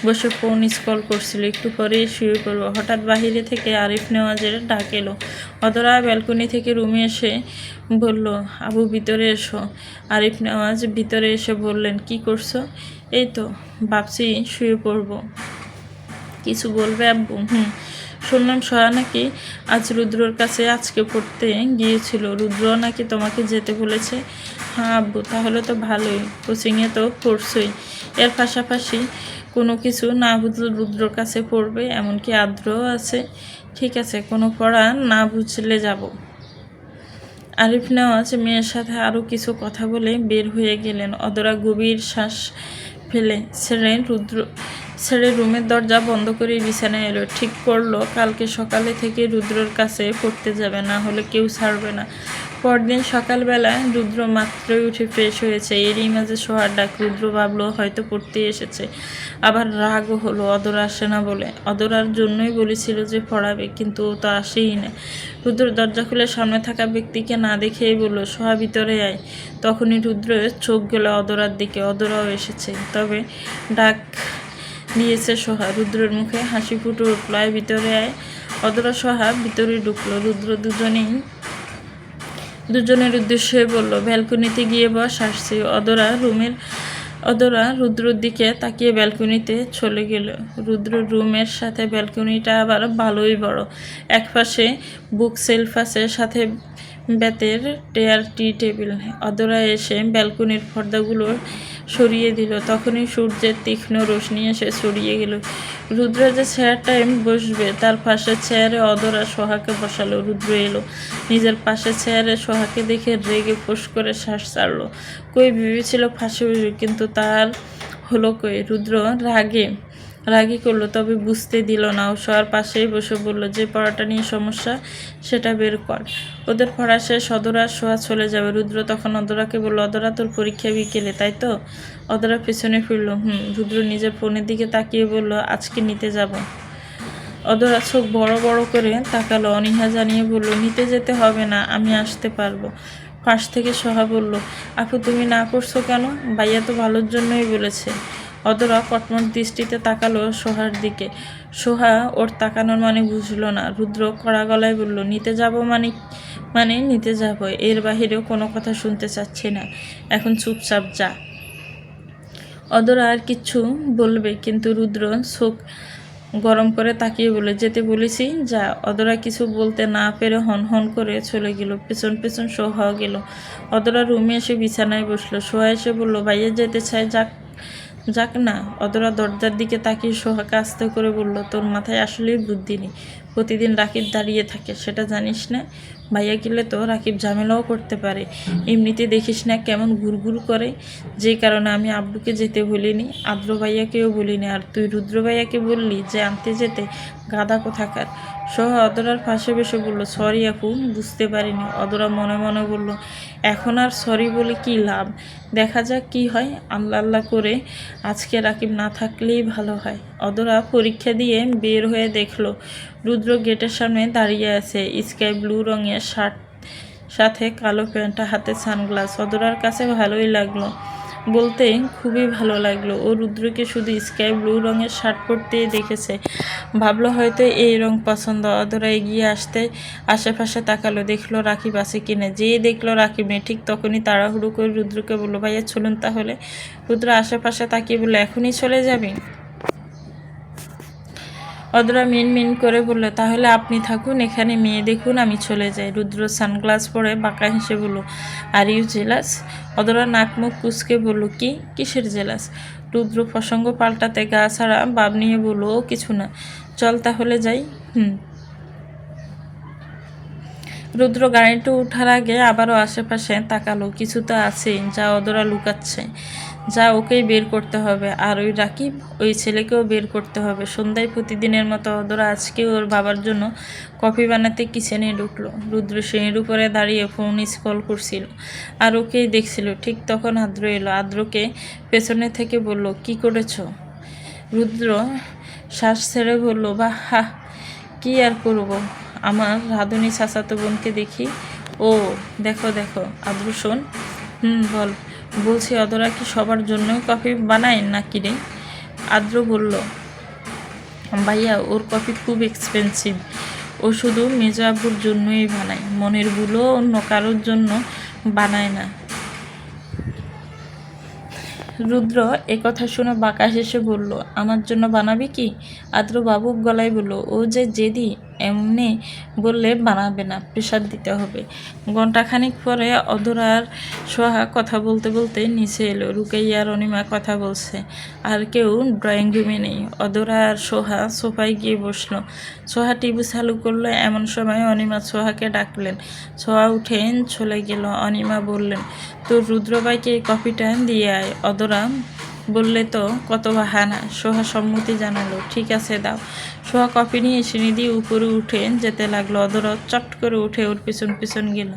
বসে ফোন স্ক্রল করছিল। একটু পরেই শুয়ে পড়ল। হঠাৎ বাহিরে থেকে আরিফ নেওয়াজের ডাক এলো। অদরা ব্যালকনি থেকে রুমে এসে বলল, আবু, ভিতরে এসো। আরিফ নেওয়াজ ভিতরে এসে বললেন, কি করছো? এই তো ভাবছি শুয়ে পড়বো। কিছু বলবে আব্বু? শুনলাম সোহা নাকি আজ রুদ্রর কাছে আজকে পড়তে গিয়েছিল। রুদ্র নাকি তোমাকে যেতে বলেছে? হ্যাঁ আব্বু। তাহলে তো ভালোই, কোচিংয়ে তো পড়ছই, এর পাশাপাশি কোনো কিছু না বুঝলে রুদ্রর কাছে পড়বে, এমনকি আদ্রও আছে। ঠিক আছে, কোনো পড়া না বুঝলে যাব। আরিফ নেওয়াজ মেয়ের সাথে আরও কিছু কথা বলে বের হয়ে গেলেন। অদরা গভীর শ্বাস ফেলে ছেড়ে রুমের দরজা বন্ধ করে বিছানায় এলো। ঠিক করলো কালকে সকালে থেকে রুদ্রর কাছে পড়তে যাবে, না হলে কেউ ছাড়বে না। পরদিন সকালবেলায় রুদ্র মাত্রই উঠে ফ্রেশ হয়েছে। এরই মাঝে সোহার ডাক। রুদ্র ভাবলো হয়তো পড়তে এসেছে। আবার রাগও হলো অদরা আসে না বলে। অদরার জন্যই বলেছিল যে পড়াবে, কিন্তু ও তো আসেই না। রুদ্র দরজা খুলে সামনে থাকা ব্যক্তিকে না দেখেই বলল, সোহা, ভিতরে আয়। তখনই রুদ্রের চোখ গেল অদরার দিকে। অদরাও এসেছে, তবে ডাক দিয়েছে সোহা। রুদ্রের মুখে হাসি ফুটে উঠল, আয় ভিতরে আয়। অদরা সোহা ভিতরে ঢুকলো। রুদ্র দুজনের উদ্দেশ্যে বলল, ব্যালকনিতে গিয়ে বস, আসছি। অদরা রুদ্রর দিকে তাকিয়ে ব্যালকনিতে চলে গেল। রুদ্র রুমের সাথে ব্যালকনিটা আবার ভালোই বড়। একপাশে বুক সেলফ আছে, সাথে বেতের টি টেবিল। অদরা এসে ব্যালকনির পর্দাগুলো সরিয়ে দিল। তখনই সূর্যের তীক্ষ্ণ রোশনি এসে ছড়িয়ে গেল। রুদ্র যে চেয়ারটায় বসবে তার পাশের চেয়ারে অদরা সোহাকে বসালো। রুদ্র এলো। নিজের পাশের চেয়ারে সোহাকে দেখে রেগে ফোঁস করে শ্বাস ছাড়ল। কই ভেবেছিল ফাঁসি বসবে, কিন্তু তার হলো কই। রুদ্র রাগি করলো, তবে বুঝতে দিল না। ও সোহার পাশেই বসে বলল, যে পড়াটা নিয়ে সমস্যা সেটা বের কর। ওদের পড়া শেষ, অদরা আর সোহা চলে যাবে। রুদ্র তখন অদরাকে বলল, অদরা, তোর পরীক্ষা বিকেলে, তাই তো? অদরা পেছনে ফিরল। রুদ্র নিজের ফোনের দিকে তাকিয়ে বলল, আজকে নিতে যাব। অদরা চোখ বড় বড় করে তাকালো। অনীহা জানিয়ে বলল, নিতে যেতে হবে না, আমি আসতে পারবো। পাশ থেকে সোহা বলল, আপু, তুমি না করছো কেন? ভাইয়া তো ভালোর জন্যই বলেছে। অদরা কটমট দৃষ্টিতে তাকালো সোহার দিকে। সোহা ওর তাকানোর মানে বুঝলো না। রুদ্র কড়া গলায় বলল, নিতে যাব মানে নিতে যাব, এর বাহিরেও কোনো কথা শুনতে চাচ্ছি না। এখন চুপচাপ যা। অদরা আর কিচ্ছু বলবে, কিন্তু রুদ্র চোখ গরম করে তাকিয়ে বলে, যেতে বলেছি, যা। অদরা কিছু বলতে না পেরে হন করে চলে গেল। পেছন পেছন সোহাও গেল। অদরা রুমে এসে বিছানায় বসলো। সোহা এসে বলল, ভাইয়া যেতে চায়, যাক। যাক না। অদরা দরজার দিকে তাকিয়ে সোহাকে আস্তে করে বলল, তোর মাথায় আসলেই বুদ্ধি নেই। প্রতিদিন রাকিব দাঁড়িয়ে থাকে, সেটা জানিস না? ভাইয়া গেলে তো রাকিব ঝামেলাও করতে পারে। এমনিতে দেখিস না কেমন ঘুরঘুর করে। যে কারণে আমি আব্বুকে যেতে বলিনি, আদ্র ভাইয়াকেও বলিনি, আর তুই রুদ্র ভাইয়াকে বললি যে আনতে যেতে। গাদা কোথাকার। সোহা অদরার পাশে বসে বলল, সরি আপু, বুঝতে পারিনি। অদরা মনে মনে বলল, এখন আর সরি বলে কি লাভ, দেখা যাক কি হয়। আল্লাহ আল্লাহ করে আজকে রাকিব না থাকলেই ভালো হয়। অদরা পরীক্ষা দিয়ে বের হয়ে দেখলো রুদ্র গেটের সামনে দাঁড়িয়ে আছে, স্কাই ব্লু রঙের শার্ট সাথে কালো প্যান্ট, হাতে সানগ্লাস। অদরার কাছে ভালোই লাগলো, বলতে খুবই ভালো লাগলো। ও রুদ্রকে শুধু স্কাই ব্লু রঙের শার্ট পরতেই দেখেছে, ভাবলো হয়তো এই রং পছন্দ। অদরা এগিয়ে আসতে আশেপাশে তাকালো, দেখলো রাকিব আছে কিনা। যেই দেখলো রাকিব নেই, ঠিক তখনই তাড়াহুড়ো করে রুদ্রকে বললো, ভাইয়া চলুন তাহলে। রুদ্র আশেপাশে তাকিয়ে বললো, এখনই চলে যাবি? অদরা মিন করে বলল, তাহলে আপনি থাকুন এখানে, মেয়ে দেখুন, আমি চলে যাই। রুদ্র সানগ্লাস পরে বাঁকা হেসে বলল, আর ইউ জেলাস? অদরা নাক মুখ কুচকে বলল, কি, কিসের জেলাস? রুদ্র প্রসঙ্গ পাল্টাতে গা ছাড়া ভাব নিয়ে বলল, ও কিছু না, চল তাহলে যাই। রুদ্র গাড়িতে ওঠার আগে আবারও আশেপাশে তাকালো, কিছু তো আছেই যা অদরা লুকাচ্ছে, যা ওকেই বের করতে হবে। আর ওই রাকিব, ওই ছেলেকেও বের করতে হবে। সন্ধ্যায় প্রতিদিনের মতো অদরা আজকে ওর বাবার জন্য কফি বানাতে কিচেনে ঢুকলো। রুদ্র সিঁড়ির উপরে দাঁড়িয়ে ফোন স্ক্রল করছিল আর ওকেই দেখছিল। ঠিক তখন আদ্র এলো। আদ্রকে পেছনে থেকে বলল, কি করেছো? রুদ্র শ্বাস ছেড়ে বলল, বাহ, কি আর করব, আমার রাঁধুনি চাচাতো বোনকে দেখি। ও দেখো দেখো। আদ্র শোন। বল। বলছি অদরা কি সবার জন্যই কফি বানায় নাকি রে? আদ্র বলল, ভাইয়া ওর কফি খুব এক্সপেন্সিভ, ও শুধু মেজো আব্বুর জন্যই বানায়, মনের ভুলও অন্য কারোর জন্য বানায় না। রুদ্র একথা শুনে বাঁকা হেসে বলল, আমার জন্য বানাবি কি? আদ্র বাবুক গলায় বলল, ও যে জেদি, এমনি বললে বানাবে না, প্রেশার দিতে হবে। ঘণ্টাখানিক পরে অদরা আর সোহা কথা বলতে বলতে নিচে এলো। রুকাইয়া আর অনিমা কথা বলছে, আর কেউ ড্রয়িং রুমে নেই। অদরা আর সোহা সোফায় গিয়ে বসলো। সোহা টিভি চালু করলো। এমন সময় অনিমা সোহাকে ডাকলেন। সোহা উঠে চলে গেল। অনিমা বললেন, তোর রুদ্রবাইকে এই কফিটা দিয়ে আয়। অদরা বললে তো কত বাহানা। সোহা সম্মতি জানালো, ঠিক আছে দাও। সোহা কফি নিয়ে সিঁড়ি দিয়ে উপরে উঠে যেতে লাগলো। অদরা চট করে উঠে ওর পিছন পিছন গেল।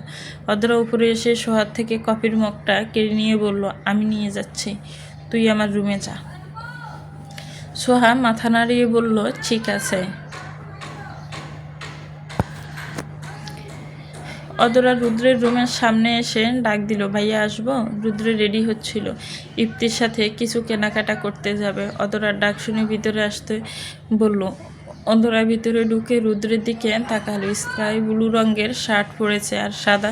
অদরা উপরে এসে সোহার থেকে কফির মগটা কেড়ে নিয়ে বলল, আমি নিয়ে যাচ্ছি, তুই আমার রুমে যা। সোহা মাথা নাড়িয়ে বলল, ঠিক আছে। অদরা রুদ্রের রুমের সামনে এসে ডাক দিল, ভাইয়া আসবো? রুদ্র রেডি হচ্ছিল, ইপ্তির সাথে কিছু কেনাকাটা করতে যাবে। অদরার ডাক শুনে ভিতরে আসতে বলল। অদরা ভিতরে ঢুকে রুদ্রের দিকে তাকালো। স্কাই ব্লু রঙের শার্ট পরেছে আর সাদা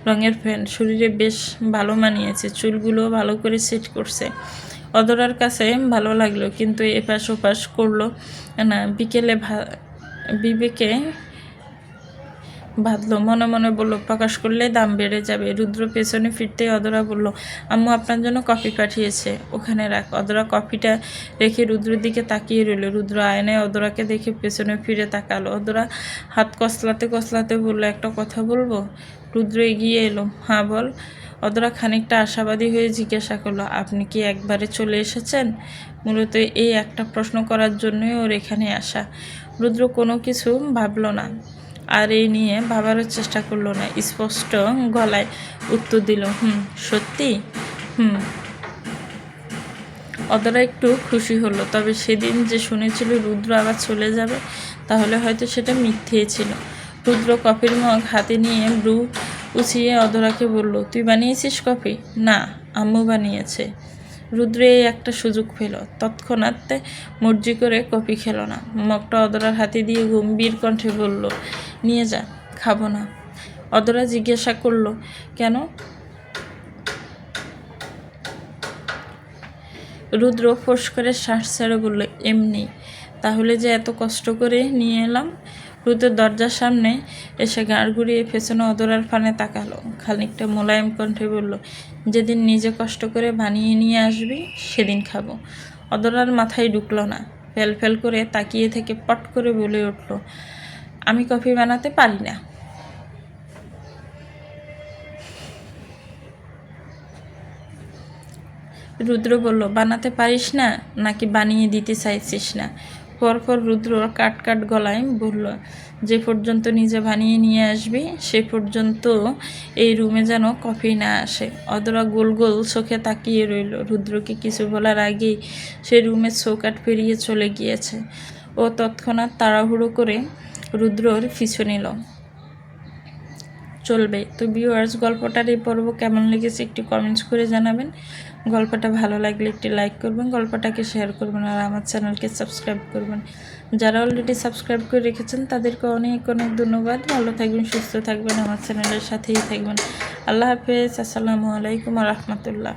রঙের প্যান্ট, শরীরে বেশ ভালো মানিয়েছে, চুলগুলো ভালো করে সেট করছে। অদরার কাছে ভালো লাগলো, কিন্তু এপাশ ওপাশ করলো না। বিবেকে বাঁধলো। মনে মনে বলল, প্রকাশ করলে দাম বেড়ে যাবে। রুদ্র পেছনে ফিরতেই অদরা বলল, আম্মু আপনার জন্য কফি পাঠিয়েছে, ওখানে রাখ। অদরা কফিটা রেখে রুদ্রের দিকে তাকিয়ে রইল। রুদ্র আয়নায় অদরাকে দেখে পেছনে ফিরে তাকালো। অদরা হাত কসলাতে কসলাতে বলল, একটা কথা বলবো? রুদ্র এগিয়ে এলো। হ্যাঁ বল। অদরা খানিকটা আশাবাদী হয়ে জিজ্ঞাসা করলো, আপনি কি একবারে চলে এসেছেন? মূলত এই একটা প্রশ্ন করার জন্যই ওর এখানে আসা। রুদ্র কোনো কিছু ভাবল না, আর এই নিয়ে ভাবারও চেষ্টা করলো না। স্পষ্ট গলায় উত্তর দিল, সত্যি? অদরা একটু খুশি হলো। তবে সেদিন যে শুনেছিল রুদ্র আবার চলে যাবে, তাহলে হয়তো সেটা মিথ্যেই ছিল। রুদ্র কফির মগ হাতে নিয়ে ব্রু উঁচিয়ে অদরাকে বলল, তুই বানিয়েছিস কফি? না, আম্মু বানিয়েছে। রুদ্র এই একটা সুযোগ পেল, তৎক্ষণাৎ মর্জি করে কফি খেল না। মগটা অদরার হাতে দিয়ে গম্ভীর কণ্ঠে বলল, নিয়ে যা, খাবো না। অদরা জিজ্ঞাসা করলো, কেন? রুদ্র ফোঁস করে শ্বাস ছেড়ে বলল, এমনি। তাহলে যে এত কষ্ট করে নিয়ে এলাম। রুদ্র দরজার সামনে এসে ঘাড় ঘুরিয়ে পেছনে অদরার ফানে তাকালো। খানিকটা মোলায়েম কণ্ঠে বলল, যেদিন নিজে কষ্ট করে বানিয়ে নিয়ে আসবি সেদিন খাবো। অদরার মাথায় ঢুকলো না। ফেল ফেল করে তাকিয়ে থেকে পট করে বলে উঠল, আমি কফি বানাতে পারি না। রুদ্র বলল, বানাতে পারিস না নাকি বানিয়ে দিতে চাইছিস না? পরপর রুদ্র কাট কাট গলায় বলল, যে পর্যন্ত নিজে বানিয়ে নিয়ে আসবি সে পর্যন্ত এই রুমে যেন কফি না আসে। অদরা গোল গোল চোখে তাকিয়ে রইল। রুদ্রকে কিছু বলার আগেই সে রুমে চৌকাঠ পেরিয়ে চলে গিয়েছে। ও তৎক্ষণাৎ তাড়াহুড়ো করে রুদ্রর পিছু নিল। চলবে তো ভিউয়ার্স, গল্পটার এই পর্ব কেমন লেগেছে একটু কমেন্টস করে জানাবেন। গল্পটা ভালো লাগলে একটি লাইক করবেন, গল্পটাকে শেয়ার করবেন, আর আমার চ্যানেলকে সাবস্ক্রাইব করবেন। যারা অলরেডি সাবস্ক্রাইব করে রেখেছেন তাদেরকে অনেক অনেক ধন্যবাদ। ভালো থাকবেন, সুস্থ থাকবেন, আমার চ্যানেলের সাথেই থাকবেন। আল্লাহ হাফেজ। আসসালামু আলাইকুম ওয়া রাহমাতুল্লাহ।